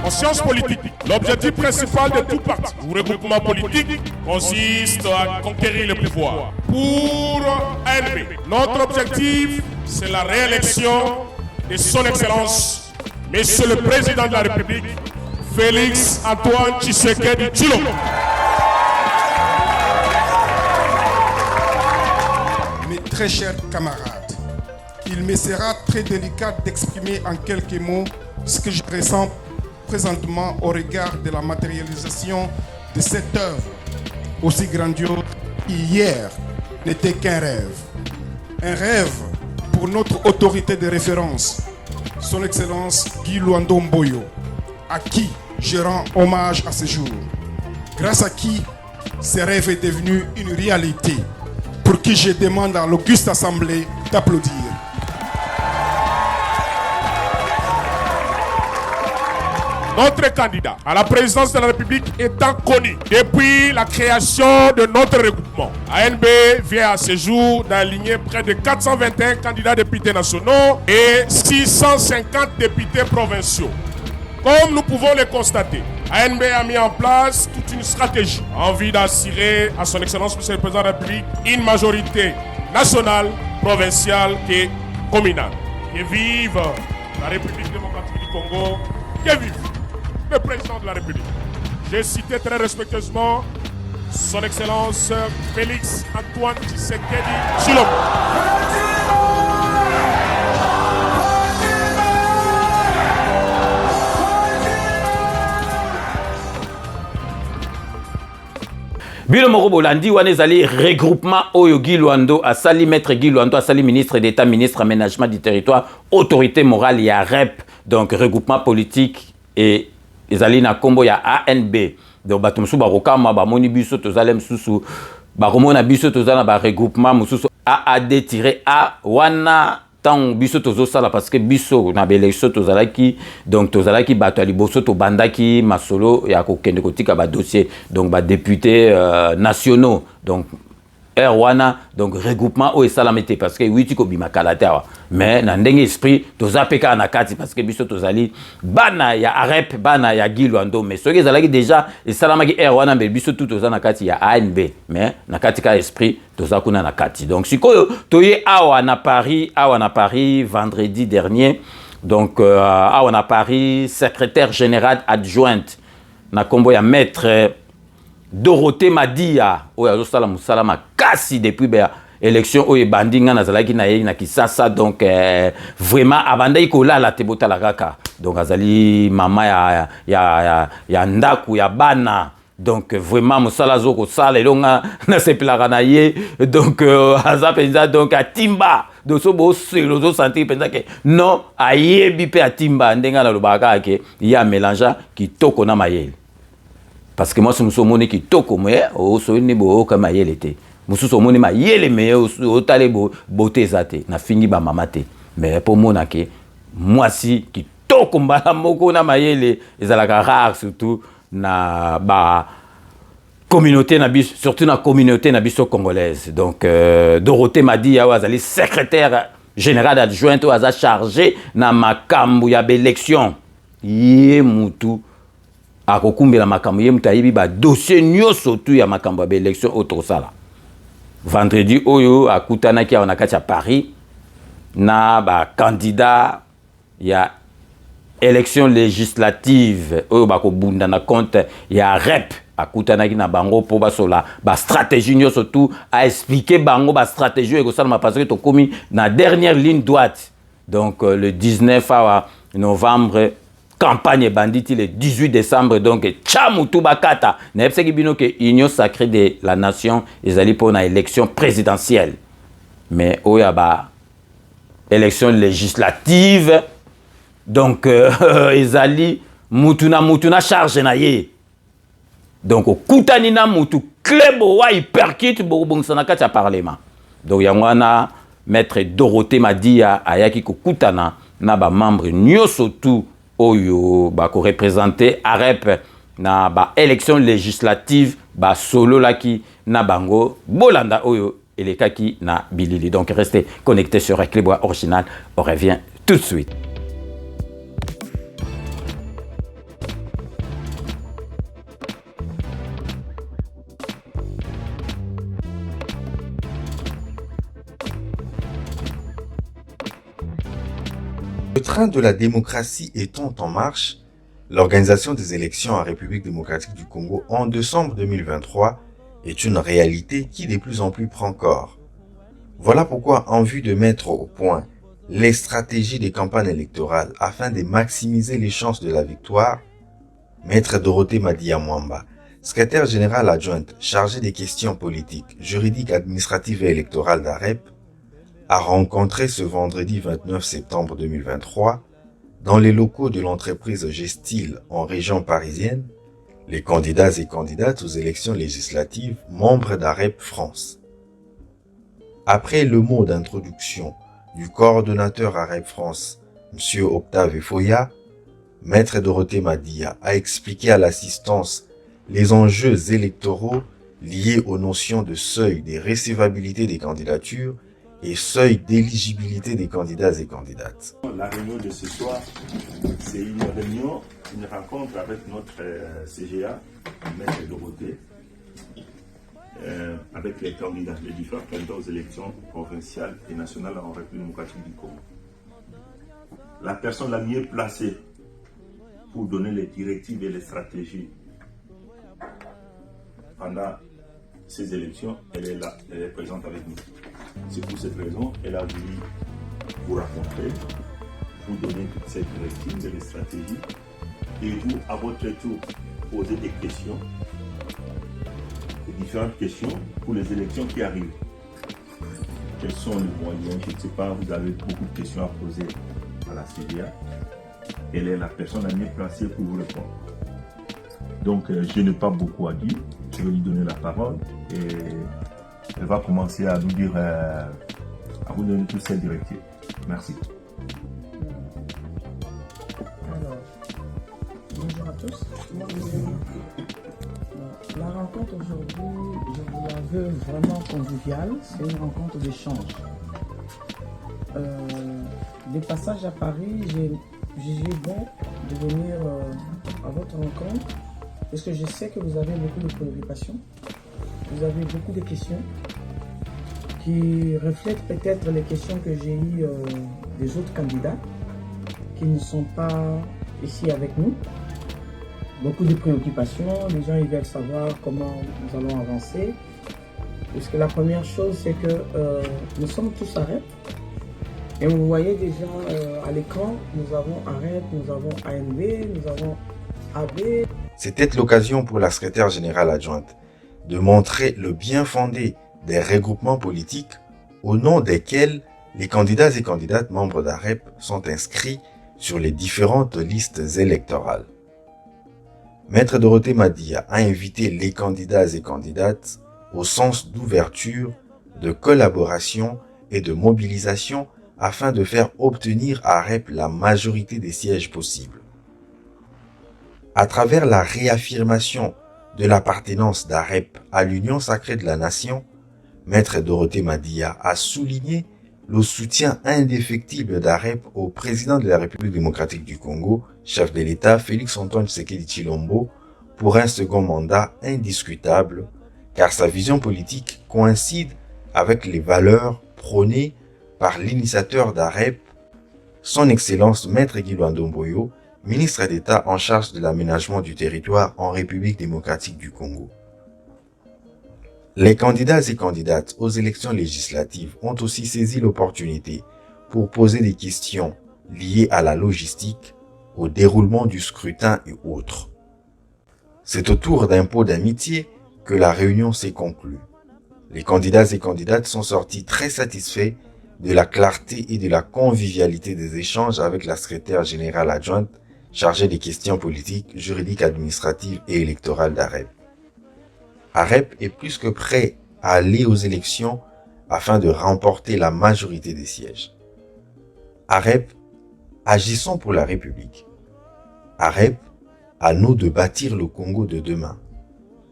En sciences politiques, l'objectif principal de tout parti ou regroupement politique consiste à conquérir le pouvoir. Pour ANB, notre objectif, c'est la réélection de son Excellence Monsieur le Président de la République, Félix Antoine Tshisekedi Tshilombo. Mes très chers camarades, il me sera très délicat d'exprimer en quelques mots ce que je ressens présentement au regard de la matérialisation de cette œuvre aussi grandiose qui hier n'était qu'un rêve. Un rêve pour notre autorité de référence, Son Excellence Guy Luando Mboyo, à qui je rends hommage à ce jour, grâce à qui ce rêve est devenu une réalité, pour qui je demande à l'auguste assemblée d'applaudir. Notre candidat à la présidence de la République étant connu depuis la création de notre regroupement. ANB vient à ce jour d'aligner près de 421 candidats députés nationaux et 650 députés provinciaux. Comme nous pouvons le constater, ANB a mis en place toute une stratégie en vue d'assurer à son Excellence Monsieur le Président de la République une majorité nationale, provinciale et communale. Que vive la République démocratique du Congo, que vive le président de la République. J'ai cité très respectueusement son Excellence Félix Antoine Tshisekedi Tshilombo. Bilo moko bolandi wana ezali regroupement oyo Guy Luando asali maître Guy Luando asali ministre d'État, ministre aménagement du territoire, autorité morale ya REP, donc regroupement politique et ezali na kombo ya ANB. Donc bato musu barokama ba moni biso tozale mususu bakomona biso tozala ba regroupement mususu AAD-A wana tant biso tozosala parce que biso na élection tozalaki donc tozalaki bato ya liboso tobandaki masolo ya kokende kotika ba dossier donc ba députés nationaux donc wana donc regroupement o esalamete parce que witi ko bima kalate awa mais na ndenge esprit tozapeka na kati parce que biso tozali bana ya arep bana ya gilwando mais soki ezalaki déjà esalamaki wana mais biso tout toza na kati ya ANB mais na kati ka esprit toza kuna na kati donc sikoyo toye awa na Paris vendredi dernier donc awa na Paris secrétaire général adjointe na kombo ya maître Dorothée Madia oyo azosala musala makasi depuis élection oyo ebandi nga nazalaki na ye na Kisasa donc vraiment abandaki kolala te botala kaka donc azali mama ya ndaku ya bana donc vraiment musala zo kosala elonga na sepelaka na ye donc aza penza donc atimba doso bo selo zo sentir penza ke non ayebi pe atimba ndenga na lobaka ke ya mélange kitoko na mayele. Parce que moi, si nous sommes qui toko mais au soni bo comme mayele te. Nous sommes mayele mais au tale beauté zate na fini ba mamate. Mais pour moi que moi si qui toko mbala moko na mayele ezalaka rare surtout na ba communauté na biso surtout na communauté na biso congolaise. Donc Dorothée Madia azali secrétaire général adjointe ou aza chargé na makambu ya élection. Yé mutu akokumbela makambo ye mutayibi ba dossier nyoso tu ya makambo ya élection otosala vendredi oyo akutana ki na kati ya Paris na ba candidat ya élection législative oyo bakobunda na compte ya rep akutana ki na bango po basola ba stratégie nyoso tu a expliquer bango ba stratégie ekosala parce que to komi na dernière ligne droite donc le 19 novembre campagne banditi le 18 décembre donc chamutu bakata na epseki bino ke union sacrée de la nation ezali pour na élection présidentielle mais oya ba élection législative donc ezali mutuna charge na ye donc okutani na mutu klebo wa hyperkit bobongisa kati ya parlement donc yangwana maître Dorothée Madia ayaki kokutana na ba membre nyoso tout oyo bako représenter AREP na ba élection législative ba solo laki na bango bolanda oyo elekaki na bilili. Donc restez connectés sur Eclebois Original, on revient tout de suite. Le train de la démocratie étant en marche, l'organisation des élections en République démocratique du Congo en décembre 2023 est une réalité qui de plus en plus prend corps. Voilà pourquoi, en vue de mettre au point les stratégies des campagnes électorales afin de maximiser les chances de la victoire, Maître Dorothée Madia Mwamba, secrétaire générale adjointe chargée des questions politiques, juridiques, administratives et électorales d'AREP, a rencontré ce vendredi 29 septembre 2023, dans les locaux de l'entreprise Gestil en région parisienne, les candidats et candidates aux élections législatives membres d'AREP France. Après le mot d'introduction du coordonnateur AREP France, M. Octave Efoya, Maître Dorothée Madia a expliqué à l'assistance les enjeux électoraux liés aux notions de seuil de recevabilité des candidatures et seuil d'éligibilité des candidats et candidates. La réunion de ce soir, c'est une réunion, une rencontre avec notre CGA, Maître Dorothée, avec les candidats, les différents candidats aux élections provinciales et nationales en République démocratique du Congo. La personne la mieux placée pour donner les directives et les stratégies pendant ces élections, elle est là, elle est présente avec nous. C'est pour cette raison qu'elle a voulu vous rencontrer, vous donner toutes ces directives et les stratégies, et vous, à votre tour, poser des questions, des différentes questions pour les élections qui arrivent. Quels sont les moyens? Je ne sais pas, vous avez beaucoup de questions à poser à la CDA. Elle est la personne la mieux placée pour vous répondre. Donc, je n'ai pas beaucoup à dire. Je vais lui donner la parole et elle va commencer à nous dire, à vous donner toutes ces directives. Merci. Alors, bonjour à tous. La rencontre aujourd'hui, je vous la veux vraiment conviviale. C'est une rencontre d'échange. Des passages à Paris, j'ai jugé bon de venir à votre rencontre parce que je sais que vous avez beaucoup de préoccupations, vous avez beaucoup de questions qui reflètent peut-être les questions que j'ai eues des autres candidats qui ne sont pas ici avec nous. Beaucoup de préoccupations, les gens ils veulent savoir comment nous allons avancer. Parce que la première chose, c'est que nous sommes tous à REP. Et vous voyez déjà à l'écran, nous avons AREP, nous avons ANB, nous avons AB. C'était l'occasion pour la secrétaire générale adjointe de montrer le bien fondé des regroupements politiques au nom desquels les candidats et candidates membres d'AREP sont inscrits sur les différentes listes électorales. Maître Dorothée Madia a invité les candidats et candidates au sens d'ouverture, de collaboration et de mobilisation afin de faire obtenir à REP la majorité des sièges possibles. À travers la réaffirmation de l'appartenance d'AREP à l'Union sacrée de la Nation, Maître Dorothée Madia a souligné le soutien indéfectible d'AREP au président de la République démocratique du Congo, chef de l'État Félix-Antoine Tshisekedi Tshilombo, pour un second mandat indiscutable, car sa vision politique coïncide avec les valeurs prônées par l'initiateur d'AREP, son Excellence Maître Guy Ndomboyo, ministre d'État en charge de l'aménagement du territoire en République démocratique du Congo. Les candidats et candidates aux élections législatives ont aussi saisi l'opportunité pour poser des questions liées à la logistique, au déroulement du scrutin et autres. C'est autour d'un pot d'amitié que la réunion s'est conclue. Les candidats et candidates sont sortis très satisfaits de la clarté et de la convivialité des échanges avec la secrétaire générale adjointe chargée des questions politiques, juridiques, administratives et électorales d'AREP. AREP est plus que prêt à aller aux élections afin de remporter la majorité des sièges. AREP, agissons pour la République. AREP, à nous de bâtir le Congo de demain.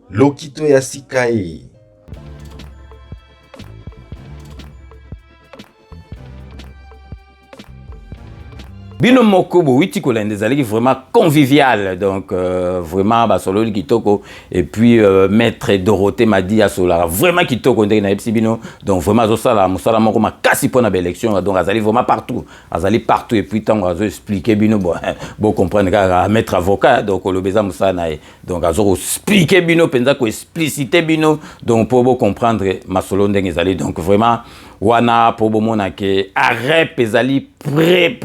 Lokito Yasikae. Bino moko bo witi ko lende zali vraiment convivial, donc vraiment ba solo kitoko, et puis maître Dorothée Madia sola vraiment kitoko ndenge na epsi bino, donc vraiment zo sala musala moko makasi pona ba élection, donc azali vraiment partout et puis tango azo expliquer bino bon comprendre ka maître avocat, donc le beza musala na donc azo expliquer bino penza ko expliciter bino, donc pour bo comprendre masolo ndenge zali, donc vraiment wana po bomona ke AREP ezali prêt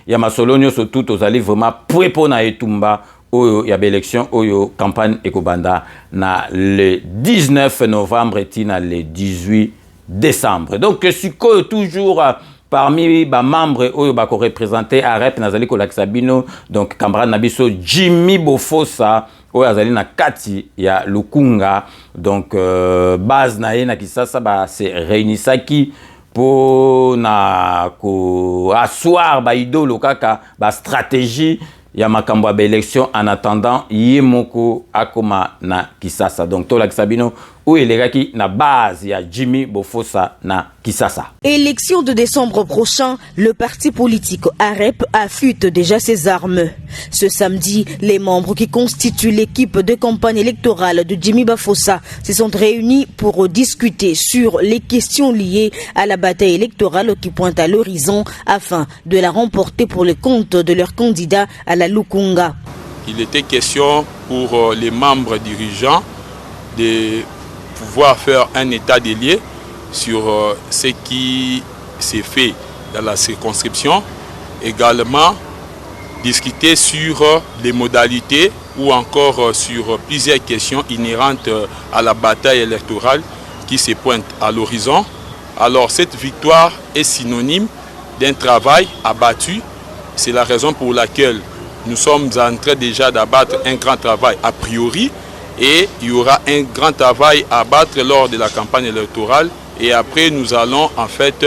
ya masolo nyonso tout ozali vraiment prêt pona etumba oyo ya élection oyo campagne ekobanda na le 19 novembre et na le 18 décembre. Donc sikoyo toujours parmi ba membres oyo ba ko représenter AREP nazali ko lakisa bino, donc camarade na biso Jimmy Bofosa oyo azali na kati ya Lukunga, donc base na ye na Kisasa ba se réunisaki pour na ko asseoir ba idolo kaka ba stratégie ya makambo ba élection en attendant yemoko akoma na Kisasa. Donc to lakisa bino ou elegaki na base ya Jimmy Bofosa na Kisasa. Élection de décembre prochain, le parti politique AREP affûte déjà ses armes. Ce samedi, les membres qui constituent l'équipe de campagne électorale de Jimmy Bofosa se sont réunis pour discuter sur les questions liées à la bataille électorale qui pointe à l'horizon afin de la remporter pour le compte de leur candidat à la Lukunga. Il était question pour les membres dirigeants de pouvoir faire un état des lieux sur ce qui s'est fait dans la circonscription, également discuter sur les modalités ou encore sur plusieurs questions inhérentes à la bataille électorale qui se pointe à l'horizon. Alors cette victoire est synonyme d'un travail abattu. C'est la raison pour laquelle nous sommes en train déjà d'abattre un grand travail a priori, et il y aura un grand travail à abattre lors de la campagne électorale, et après nous allons en fait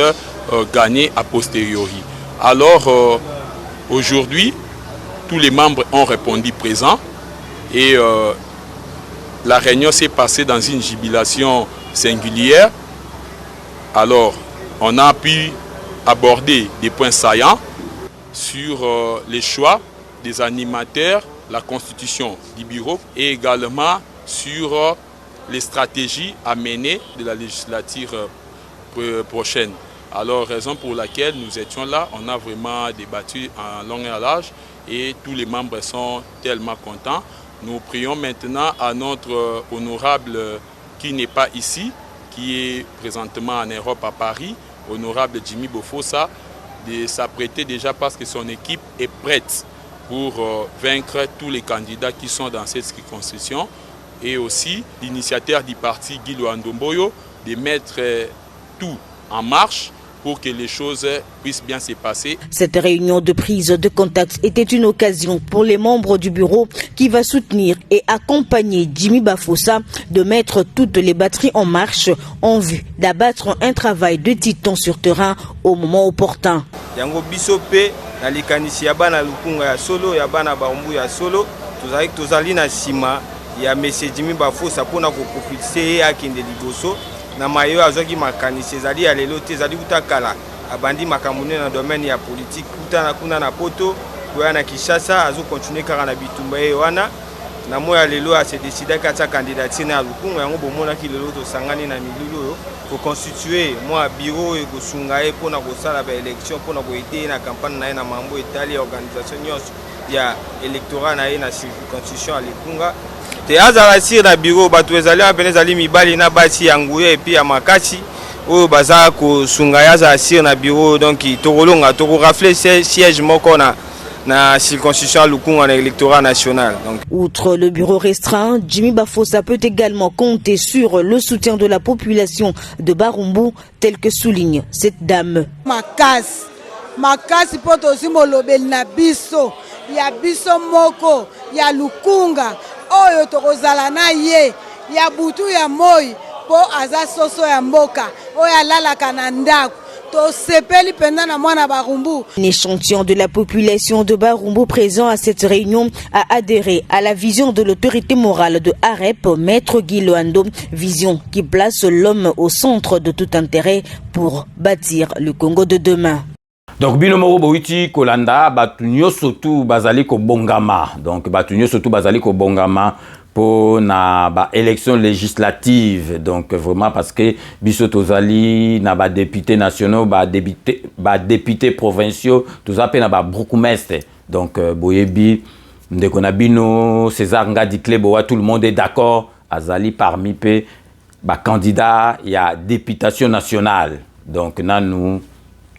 gagner a posteriori. Alors, aujourd'hui, tous les membres ont répondu présent et la réunion s'est passée dans une jubilation singulière. Alors, on a pu aborder des points saillants sur les choix des animateurs, la constitution du bureau et également sur les stratégies à mener de la législature prochaine. Alors, raison pour laquelle nous étions là, on a vraiment débattu en long et en large et tous les membres sont tellement contents. Nous prions maintenant à notre honorable qui n'est pas ici, qui est présentement en Europe à Paris, honorable Jimmy Bafosa, de s'apprêter déjà parce que son équipe est prête pour vaincre tous les candidats qui sont dans cette circonscription et aussi l'initiateur du parti Guy Ndomboyo de mettre tout en marche pour que les choses puissent bien se passer. Cette réunion de prise de contact était une occasion pour les membres du bureau qui va soutenir et accompagner Jimmy Bafosa de mettre toutes les batteries en marche en vue d'abattre un travail de titan sur terrain au moment opportun. Yango bisope na likanisi ya bana lukunga ya solo ya bana baumbu ya solo tozali na sima ya monsieur Jimmy Bafosa pona ko profiter akende liboso na mayo azoki makanisi ezali ya lelo te ezali utakala abandi makamune na domaine ya politique kutana kuna na poto koya na Kinshasa azo continuer kaka na bitumba ye wana na moya lelo a se décider kata candidature na lukunga yango bomona ki lelo to sangani na milulu pour constituer moi bureau et ko sunga e pona ko sala ba élection pona ko ete na campagne na mambo etali organisation nyos ya électorat na na constitution à lukunga te azala sir na bureau bato ezali apene ezali mibali na basi yanguye epi ya makasi oyo baza ko sunga yaza sir na bureau donc tokolonga toko rafler siège moko na circonscription Lukunga na électorat national. Donc. Outre le bureau restreint, Jimmy Bafosa peut également compter sur le soutien de la population de Barumbu, tel que souligne cette dame. Makasi poto simolobel na biso ya biso moko ya Lukunga oyo tokozala na ye ya butu ya moi po aza soso ya mboka oyo alalaka na ndako. Un échantillon de la population de Barumbu présent à cette réunion a adhéré à la vision de l'autorité morale de AREP, Maître Guy Loando, vision qui place l'homme au centre de tout intérêt pour bâtir le Congo de demain. Donc binomoro boiti kolanda batunyo sotu bazali ko bongama. Donc batunyo sotu bazali ko bongama pour na ba élection législative. Donc vraiment parce que biso tozali na ba députés nationaux, ba députés provinciaux, tozape na ba bourgmestre. Donc boyebi ndeko na bino César Ngadi Kleboa, tout le monde est d'accord azali parmi pe ba candidat ya députation nationale. Donc nanu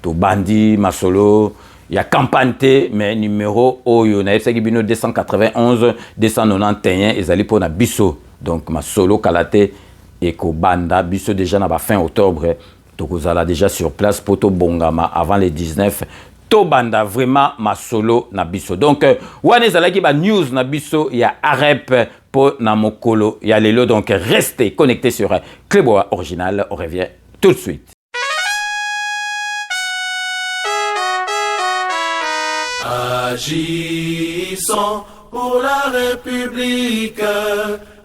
to bandi masolo ya campagne mais numéro oyo na FCG bino 291 291 ezali pona biso. Donc masolo kalate et ko banda biso déjà na ba fin octobre to kozala déjà sur place poto bongama avant les 19 to banda vraiment masolo na biso. Donc wane ezalaki ba news na biso ya AREP po na mokolo ya lelo. Donc restez connectés sur Kleboa Original, on revient tout de suite. Agissons pour la République,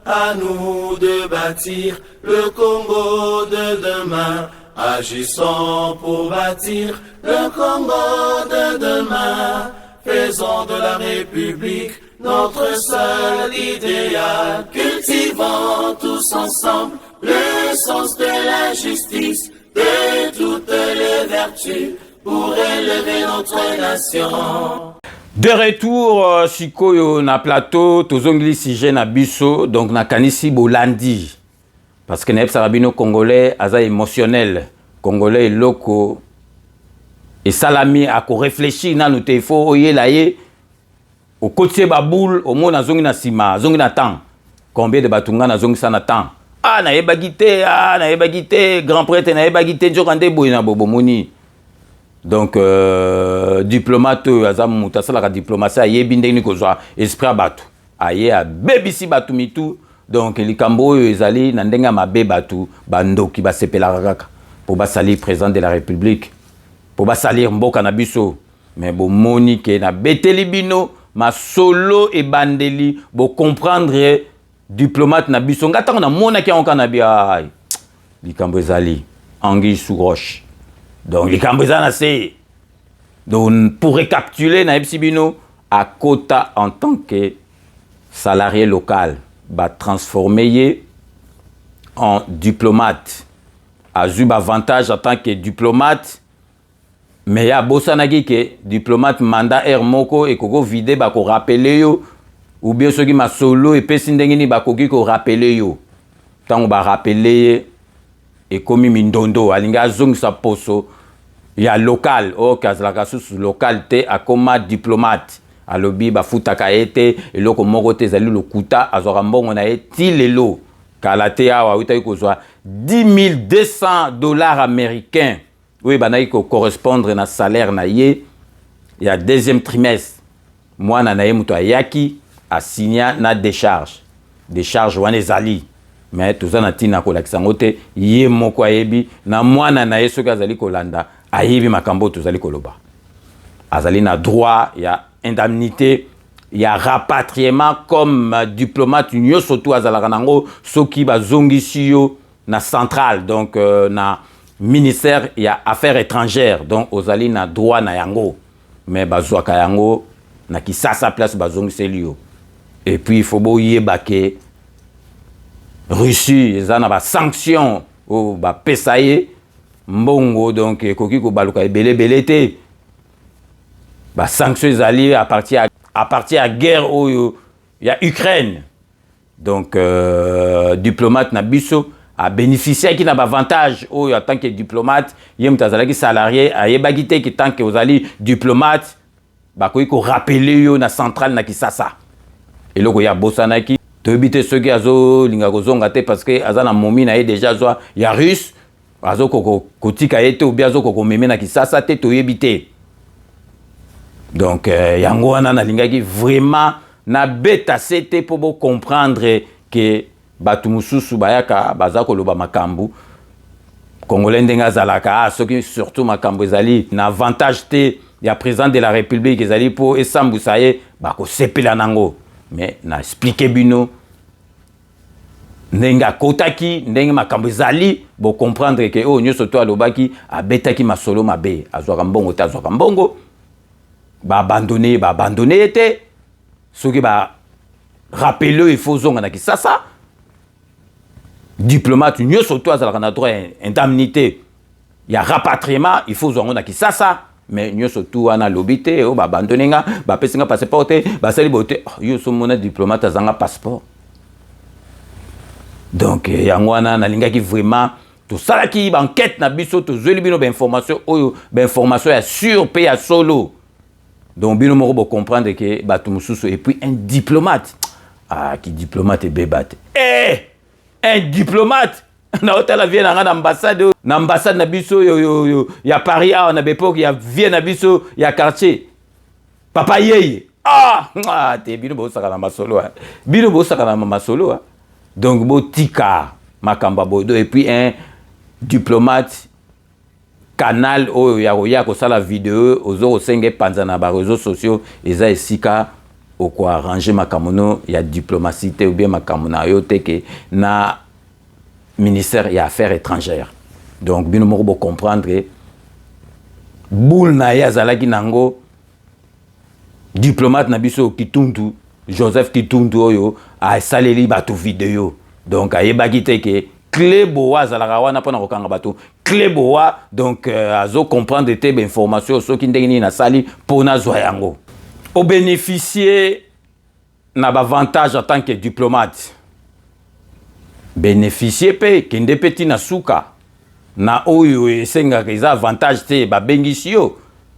à nous de bâtir le Congo de demain. Agissons pour bâtir le Congo de demain. Faisons de la République notre seul idéal. Cultivons tous ensemble le sens de la justice, de toutes les vertus, pour élever notre nation. De retour sikoyo na plateau tozongli sije na biso donc na kanisi bolandi parce que na sabino congolais aza émotionnel congolais loko et salami a ko réfléchir na nous te faut oyela ye au côté baboule au mona zongi na sima zongi na temps combien de batunga na zongi sana temps na yebagité grand prêtre na yebagité njokande boy na bobomoni. Donc diplomate azam mutasala ka diplomatie ayebi ndenge kozwa esprit batu aye a bebisi batu mitu. Donc likambo ezali na ndenge mabe batu bandoki basepela kaka pour basali président de la République pour basalir mboka na biso mais bo moni ke na beteli bino ma solo et bandeli bo comprendre diplomate na biso ngata na mona ki onka na bia likambo ezali anguille sous roche donc likambo ezana c'est donc pour récapituler na bino à quota en tant que salarié local ba transformer en diplomate a eu avantage en tant que diplomate mais ya bosanaki ke diplomate mandat air moko et koko vide ba ko rappeler yo ou bien ceux qui ma solo et pesi ndenge ni ba koki ko rappeler yo tant ba rappeler et komi mindondo alinga zong sa poso ya local o kazalaka sous local te akoma diplomate alobi ba futaka ete eloko moko te zali lokuta azora mbongo na eti lelo kala te awa uta ikozwa $10,200 américains oui banayi ko correspondre na salaire na ye ya deuxième trimestre mwana na ye muto ayaki a signa na décharge wana ezali mais toza na tina kolakisa ngo te ye moko ayebi na mwana na ye soki azali kolanda ayebi makambo tozali koloba azali na droit ya indemnité ya rapatriement comme diplomate nyonso tu azalaka nango soki bazongisi yo na centrale donc na ministère ya affaires étrangères donc ozali na droit na yango mais bazwaka yango na kisasa place bazongiseli yo et puis il faut boyeba ke Russie ezana ba sanction o ba pesa ye mbongo donc ekoki ko baluka ebele te ba sanction ezali à partir à guerre oyo ya Ukraine donc diplomate na biso a bénéficié qui n'a pas avantage ou en tant que diplomate yem tazalaki salarié a yebaki te ki tant que ozali diplomate ba ko rappeler yo na centrale na Kisasa eloko ya bosanaki tobite ceux qui azo linga kozonga te parce que azana momi na déjà zo ya russe azo kotika ete ou bien azo meme na Kisasa te toyebite donc yango wana na lingaki vraiment na beta c'était pour comprendre que batu mususu bayaka bazako loba makambu congolais ndenga zalaka soki surtout makambu ezali na avantage te ya président de la république ezali po esambusa ye bako sepela nango mais na expliquer bino ndenga kotaki ndenge makambu ezali bo comprendre que oh nyoso to alobaki abetaki masolo mabe azwaka mbongo te azwaka mbongo ba abandonner te soki ba rappelé il faut zonga na Kisasa diplomate nyonso to azalaka na droit indemnité ya rapatriement il faut zonga na Kisasa mais nyonso to wana lobité o ba abandonner ba pesinga passeport te ba sali bote yo so mona diplomate azanga passeport donc yango wana na lingaki vraiment to salaki ba enquête na biso to zweli bino ba information oyo ba information ya sur pe ya solo donc bino moko bo comprendre que batu mususu et puis un diplomate qui diplomate et bébate un diplomate na hôtel vient na ambassade na biso yo ya Paris na bepoke ya vient na biso ya quartier papa yeye te bino bo saka na masolo donc bo tika makamba bodo et puis un diplomate canal oyo ya ko sala vidéo ozo senge panza na ba réseaux sociaux eza esika au quoi arranger makamono ya diplomatie ou bien makamona yo teke na ministère ya affaires étrangères donc bino moko bo comprendre boule na ya zalaki nango diplomate na biso Kitundu Joseph Kitundu oyo a saleli bato vidéo donc ayebaki teke clé boa zalaka wana pona kokanga bato clé boa donc azo comprendre te ba information soki ndenge ni na sali pona zwa yango au bénéficier na avantage en tant que diplomate bénéficier pe kende petit na suka na oyo esengaka eza avantage te ba bengisi yo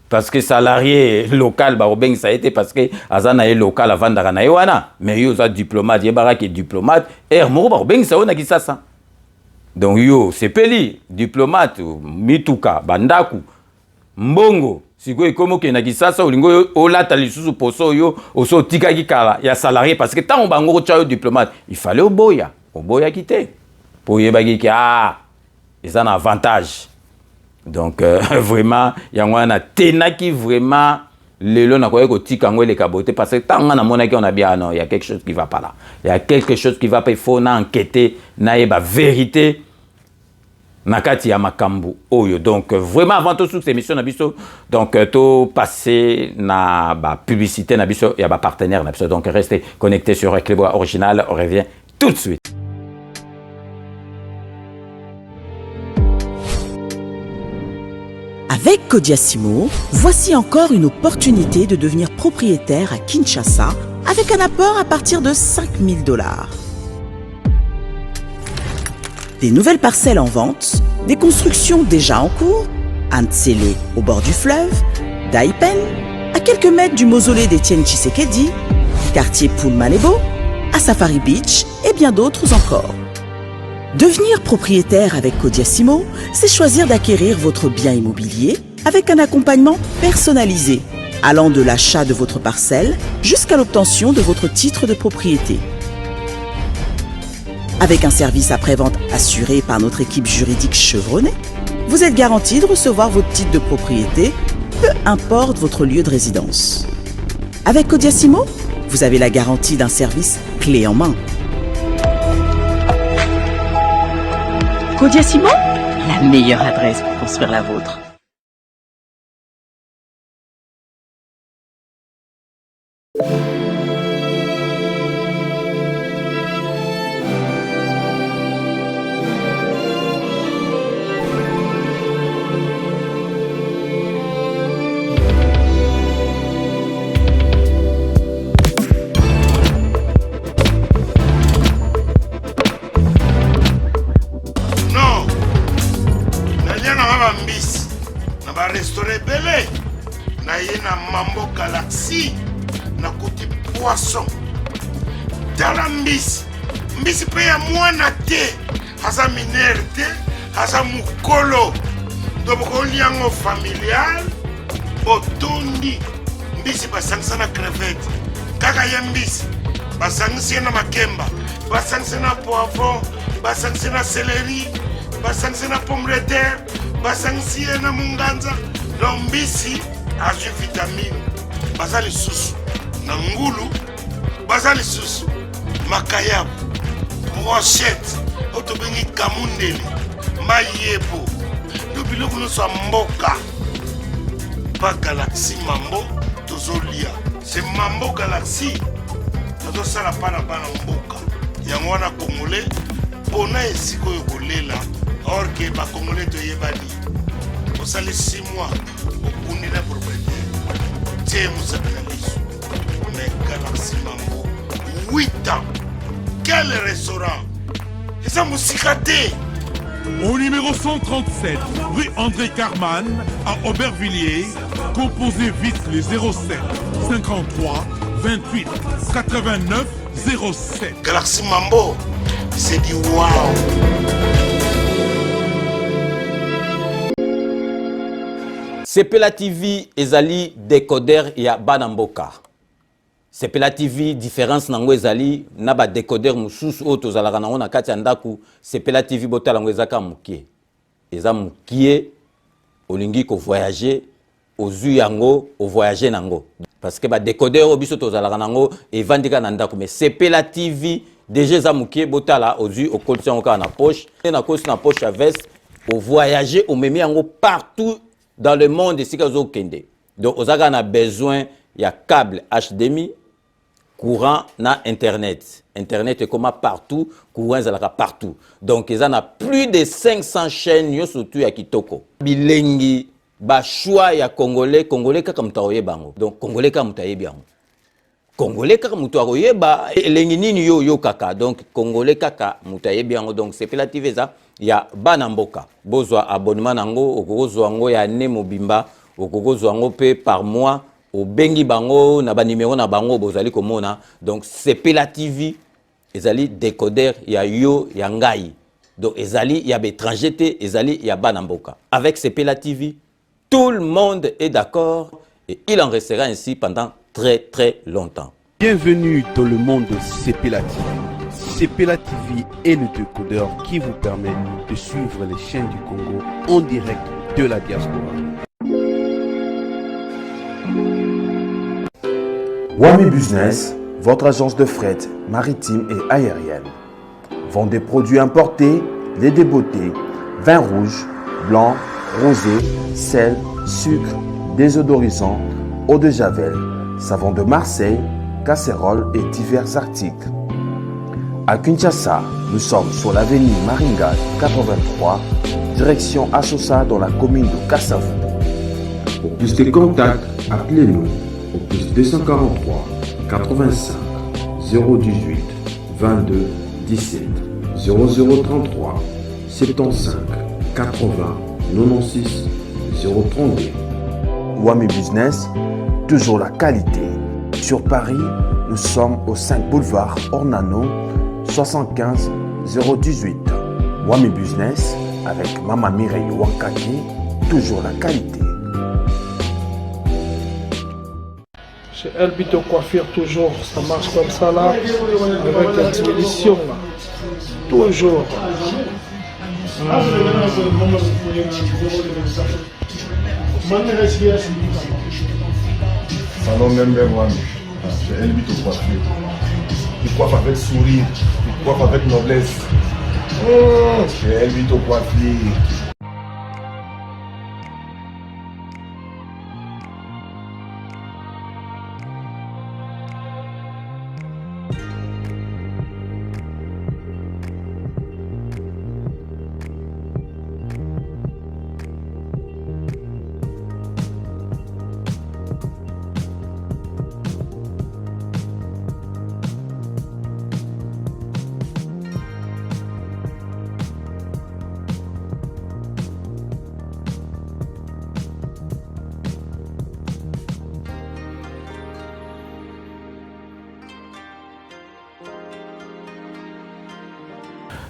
parce que salarié local ba obengisa été parce que azana e local avandaka na wana mais yo za diplomate yebaka ke diplomate moko ba obengisa ona Kisasa donc yo sepeli diplomate mituka bandaku mbongo sikoyo ekomoke na Kisasa olingo olata lisusu poso yo oso tikaki kala ya salarié parce que tant bango ko tchayo diplomate il fallait oboya kité pour yebaki ki eza na avantage Donc vraiment yango na tenaki vraiment lelo na koyeko tikango le kabote parce que tant na monaki on a bien non, il y a quelque chose qui va pas là. Il y a quelque chose qui va pas, il faut na enquêter na yeba vérité nakati ya makambu oyo. Donc vraiment avant tout cette émission na biso donc to passer na ba publicité na biso ya ba partenaire na biso. Donc restez connectés sur Avec le Bois Original, on revient tout de suite. Avec Kodiasimo, voici encore une opportunité de devenir propriétaire à Kinshasa avec un apport à partir de $5 000. Des nouvelles parcelles en vente, des constructions déjà en cours, à Ntsele au bord du fleuve, Daipen, à quelques mètres du mausolée d'Étienne Tshisekedi, quartier Poulmalebo, à Safari Beach et bien d'autres encore. Devenir propriétaire avec Kodiasimo, c'est choisir d'acquérir votre bien immobilier avec un accompagnement personnalisé, allant de l'achat de votre parcelle jusqu'à l'obtention de votre titre de propriété. Avec un service après-vente assuré par notre équipe juridique chevronnée, vous êtes garanti de recevoir votre titre de propriété, peu importe votre lieu de résidence. Avec Kodiasimo, vous avez la garantie d'un service clé en main. Kodiasimo, la meilleure adresse pour construire la vôtre. Mambo Galaxy na kuti poisson tala mbisi pe ya mwana te haza minere te haza mukolo ndoboko liango familial otondi mbisi basangisa na crevette kaka ya mbisi basangisa na makemba basangisa na poivron basangisa na céleri basangisa na pomme de terre basangisa na munganza donc mbisi azu vitamine baza lisusu na ngulu baza lisusu makayabu brochette otobengi kamundeli mayebo to biloko nyonso ya mboka pa Galaxy Mambo tozolia c'est Mambo Galaxy tozosala mpa na bana mboka yango wana congolais mpona esika oyo kolela or ke bacongolais toyebani osali 6 mois okundi na propriété tie mosakana liso mais Galaxy Mambo 8 ans quel restaurant eza mosika te. Au numéro 137, rue André Carman, à Aubervilliers, composez vite les 07 53 28 89 07. Galaxy Mambo, c'est du wow. Sepela TV ezali décodeur ya Banamboka. Sepela TV différence nango ezali na ba décodeur mususu o tozalaka nango na kati ya ndaku. Sepela TV botala ngo ezaka mukie. Eza mukie olingi ko voyager ozu yango o voyager nango. Parce que ba décodeur obiso tozalaka nango evandika na ndaku mais Sepela TV déjà eza mukie botala ozu o kolisi yango ka na poche na kosi na poche à veste o voyager o memi yango partout dans le monde ici que kende. Donc ozaka na besoin ya câble HDMI courant na internet. Internet est comme partout, courant zalaka partout. Donc ils en a plus de 500 chaînes yo surtout ya kitoko. Bilengi ba choix ya congolais kaka mutaoye bango. Donc congolais kaka mutaye bango. Congolais kaka mutaoye ba elengi nini yo kaka. Donc congolais kaka mutaye bango. Donc c'est relative ça ya Banamboka. Bozwa abonnement nango okozwa ngo ya ne mobimba okozwa ngo pe par mois. Au bengi bango na ba numéro na bango bozali komona. Donc Sepela TV ezali décodeur ya yo ya ngai. Donc ezali ya étranger te ezali ya Banamboka. Avec Sepela TV tout le monde est d'accord et il en restera ainsi pendant très longtemps. Bienvenue dans le monde de Sepela TV. Sepela TV est le décodeur qui vous permet de suivre les chaînes du Congo en direct de la diaspora. Wami Business, votre agence de fret maritime et aérienne. Vend des produits importés, lait de beauté, vin rouge, blanc, rosé, sel, sucre, désodorisant, eau de javel, savon de Marseille, casseroles et divers articles. À Kinshasa, nous sommes sur l'avenue Maringa 83, direction Assosa dans la commune de Kassavu. Pour plus de contacts, appelez-nous au plus 243 85 018 22 17 0033 75 80 96 032. Wami Business, toujours la qualité. Sur Paris, nous sommes au 5 boulevard Ornano 75 018. Wami Business avec Mama Mireille Wankaki, toujours la qualité. Chez Elbito Coiffure, toujours, ça marche comme ça là, avec la diminution là. Toujours. Salon même chez Elbito Coiffure. Il coiffe avec sourire, il coiffe avec noblesse. Chez Elbito Coiffure.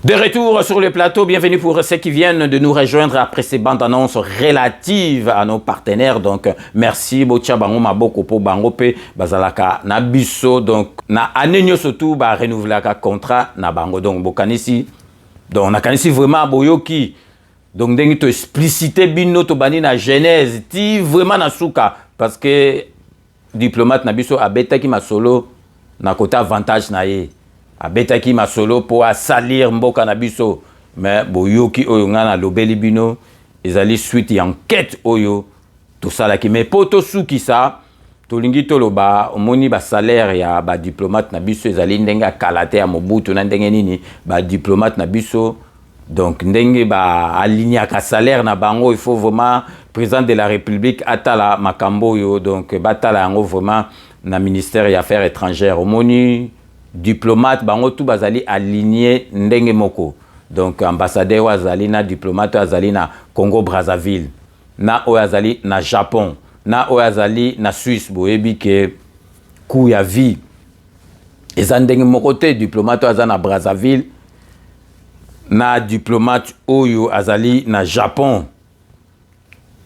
De retour sur le plateau, bienvenue pour ceux qui viennent de nous rejoindre après ces bandes annonces relatives à nos partenaires. Donc, merci, Bocha Bango Maboko po Bango pe Bazalaka na biso. Donc, na anenyo surtout, ba renouveler ka contrat na Bango. Donc, Bokanisi. Donc, na kanisi vraiment Boyoki. Donc, dengi to expliciter bino to bani na genèse. Ti vraiment na souka. Parce que, diplomate na biso abeta ki ma solo na côté avantage na ye. Abetaki masolo pour salir mboka na biso mais boyoki oyo ngana lobeli bino ezali suite ya enquête oyo tout ça là qui mais poto suki ça tolingi toloba omoni ba salaire ya ba diplomate na biso ezali ndenge kalate ya Mobutu na ndenge nini ba diplomate na biso donc ndenge ba aligner ka salaire na bango il faut vraiment président de la République atala makambo yo donc batala yango vraiment na ministère des Affaires étrangères omoni diplomate bango tout bazali aligné ndenge moko donc ambassadeur wazali na diplomate wazali na Congo Brazzaville na wazali na Japon na wazali na Suisse boyebi ke ku ya vie eza ndenge moko te diplomate wazali na Brazzaville na diplomate oyo azali na Japon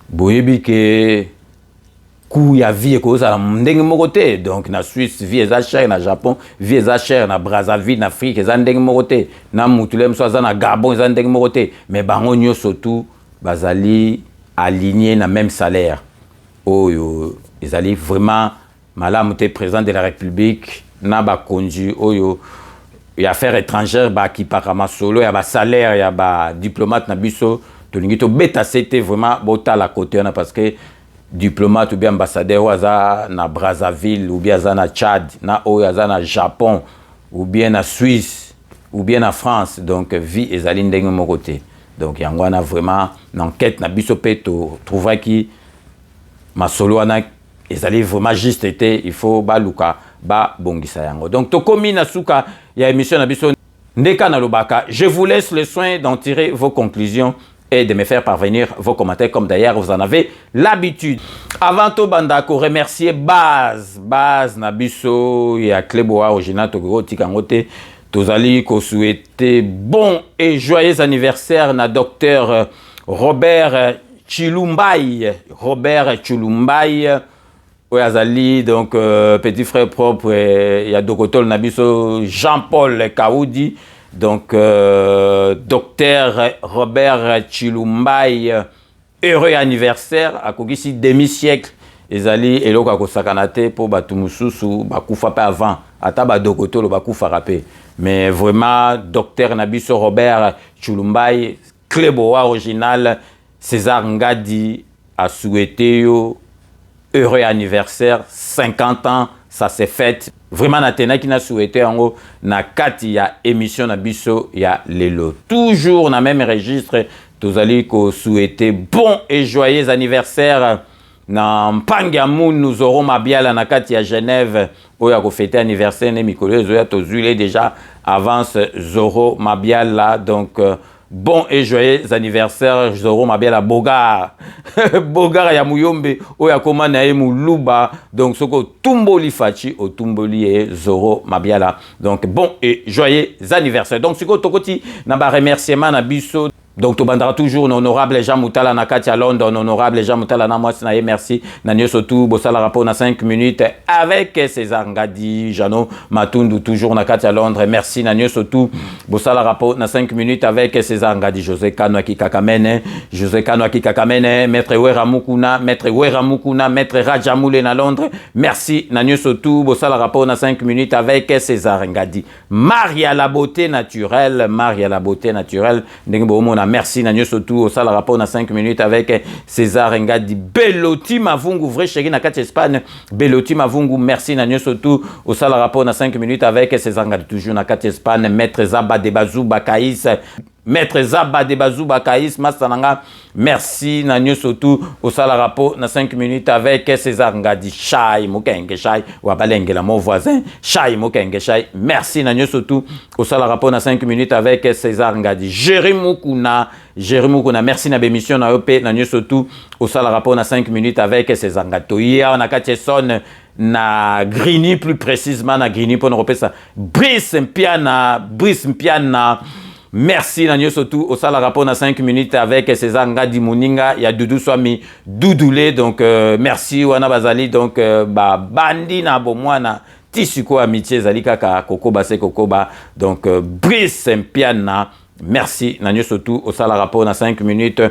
boyebi ke ku ya vie ekozala ndenge moko te donc na Suisse vie eza cher na Japon vie eza cher na Brazzaville na Afrique eza ndenge moko te na mutule mso aza na Gabon eza ndenge moko te mais bango nyonso tout bazali aligné na même salaire oyo ezali vraiment malamu te président de la République na bakonzi oyo ya affaires étrangères ba kipaka masolo ya ba salaire ya ba diplomate na biso tolingi to beta c'était vraiment bota la côté na parce que diplomate ou bien ambassadeur waza na Brazzaville ou bien za na Tchad na oyaza na Japon ou bien na Suisse ou bien na France donc vie ezali ndenge moko te donc yango na vraiment l'enquête na biso peto trouver qui masolo wana ezali vraiment juste été il faut baluka ba bongisa yango donc to komi na suka ya émission na biso ndeka na lobaka je vous laisse le soin d'en tirer vos conclusions et de me faire parvenir vos commentaires comme d'ailleurs vous en avez l'habitude. Avant tout bandako remercier Baz Nabiso ya Kleboa original Togoro Tikangote tozali ko souhaiter bon et joyeux anniversaire na docteur Robert Chilumbai Oyazali donc petit frère propre ya Dokotol Nabiso Jean-Paul Kaoudi. Donc, docteur Robert Chilumbai heureux anniversaire akokisi demi-siècle ezali eloko akosakana te po bato mususu bakufa pe avant ata badokotolo bakufa rapé mais vraiment docteur Nabiso Robert Chulumbai Cléboa original César Ngadi a souhaité yo heureux anniversaire 50 ans ça s'est fait vraiment natena qui n'a souhaité en na kati ya émission Nabiso ya lelo toujours na même registre tozali ko souhaiter bon et joyeux anniversaire na Mpangamu nous aurons Mabiala na kati ya Genève oya ko fêter anniversaire ne mikolo zoya tozule déjà avance Zoro Mabiala donc bon et joyeux anniversaire Zoro Mabiala Bogar Bogar ya Muyombe oya koma na ye Muluba donc soko tumboli fachi o tumboli e Zoro Mabiala donc bon et joyeux anniversaire donc siko tokoti na ba remerciement na biso. Donc, tu bandera toujours l'honorable Jean Moutala na Katia London, honorable Jean Moutala na moi, merci. Nanyo Sotou, Bossala rapport na 5 minutes avec César Ngadi, Jano Matundu, toujours na Katia Londres. Merci, Nanyo Sotou, Bossala rapport na 5 minutes avec César Ngadi, José Kanoaki Kakamene, José Kanoaki Kakamene, Maître Wera Mukuna, Maître Rajamoule na Londres. Merci, Nanyo Sotou, Bossala rapport na 5 minutes avec César Ngadi. Maria la beauté naturelle, merci Nanyo Sotou au sala rapport na 5 minutes avec César Ngadi Beloti Mavungu vrai chéri na Katia Espagne Beloti Mavungu merci Nanyo Sotou au sala rapport na 5 minutes avec César Ngadi toujours na Katia Espagne Maître Zaba de Bazou Bakaïs Maître Zaba de Bazou Bakaïs Mastananga merci Nanyo Sotou au sala rapport na 5 minutes avec César Ngadi Chai Mokenge Chai Wabalenge la mon voisin Chai Mokenge Chai merci Nanyo Sotou au sala rapport na 5 minutes avec César Ngadi Jérémy Mukuna merci na bémission na OP Nanyo Sotou au sala rapport na 5 minutes avec César Ngadi hier on a Katieson na Grigny plus précisément na Grigny pour nous repérer ça Brice Mpiana merci Nanyo Sotou au sala rapport na 5 minutes avec César Ngadi Muninga il y a Doudou Swami Doudoulé donc merci wana bazali donc bandi na bomwana tisuko amitié zali kaka kokoba se kokoba donc Brice Mpiana merci Nanyo Sotou au sala rapport na 5 minutes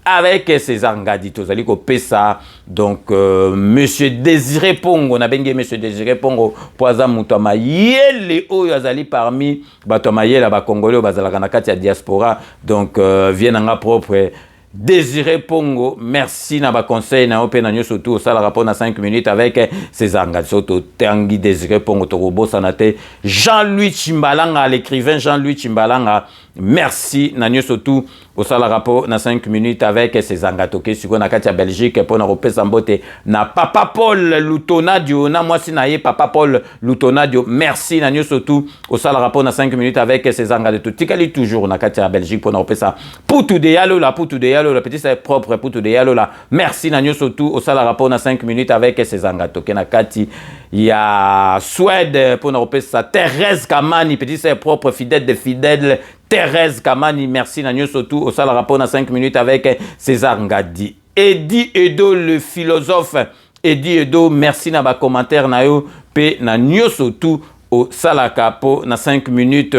avec César Ngadi tozali ko pesa donc monsieur Désiré Pongo na bengi monsieur Désiré Pongo poaza muto mayele oyo azali parmi bato mayele ba congolais bazalaka na kati ya diaspora donc vienanga propre Désiré Pongo merci na ba conseil na ope Nanyo Sotou au sala rapport na 5 minutes avec César Ngadi soto tangi Désiré Pongo to bosanate Jean-Louis Chimbalanga l'écrivain Jean-Louis Chimbalanga merci Nanyo Sotou au sala rapport na 5 minutes avec César Ngatoke siko na kati ya Belgique pour na repesa mbote na Papa Paul Lutonadio na mwasi na ye Papa Paul Lutonadio merci Nanyo Sotou au sala rapport na 5 minutes avec César Ngatoke tikali toujours na kati ya Belgique pour na repesa Poutou de Yalo la petit c'est propre Poutou de Yalo la merci Nanyo Sotou au sala rapport na 5 minutes avec César Ngatoke na kati ya Suède pour na repesa Thérèse Kamani petit c'est propre fidèle de fidèle Thérèse Kamani, merci Nanyo Sotou au sala rapport na 5 minutes avec César Ngadi. Eddie Edo le philosophe, Eddie Edo merci na ba commentaire na yo pe Nanyo Sotou au sala capo na 5 minutes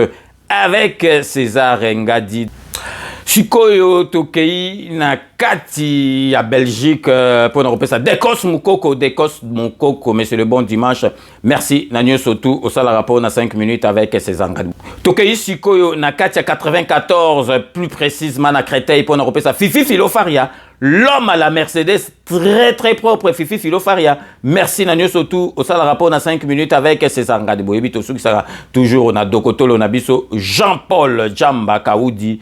avec César Ngadi. Sikoyo tokei na kati ya Belgique pour nous repasser Dekos Mukoko mais c'est le bon dimanche merci Nanyo Sotou au sala rapport na 5 minutes avec César Ngadi tokei sikoyo na kati ya 94 plus précisément na Créteil pour nous repasser Fifi Filofaria l'homme à la Mercedes très très propre Fifi Filofaria merci Nanyo Sotou au sala rapport na 5 minutes avec César Ngadi boyebi to suki sara toujours na dokotolo na biso Jean-Paul Jamba Kaoudi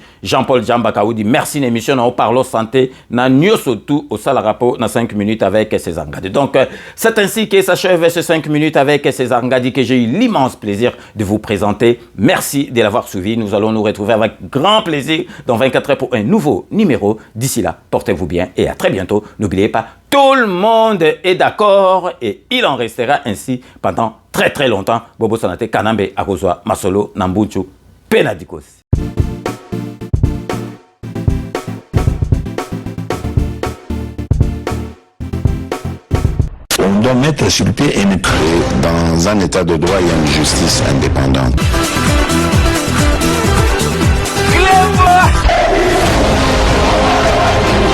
merci l'émission na parlo santé Nanyo Sotou au sala rapport na 5 minutes avec César Ngadi donc c'est ainsi que s'achève ces 5 minutes avec César Ngadi que j'ai eu l'immense plaisir de vous présenter merci de l'avoir suivi nous allons nous retrouver avec grand plaisir dans 24 heures pour un nouveau numéro d'ici là portez-vous bien et à très bientôt n'oubliez pas tout le monde est d'accord et il en restera ainsi pendant très très longtemps Bobo Sanate Kanambe Akozwa Masolo Nambuchu Penadikos. On doit mettre sur pied et mettre dans un état de droit et une justice indépendante.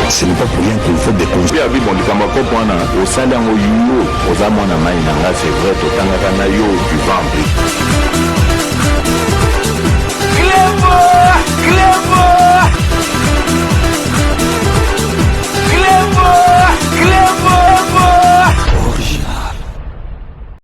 Ce n'est pas pas pour rien qu'il faut des conseils. Abi bon likambo ko pona au salaire au yo aux amona mai nanga c'est vrai to tanga na yo du vent.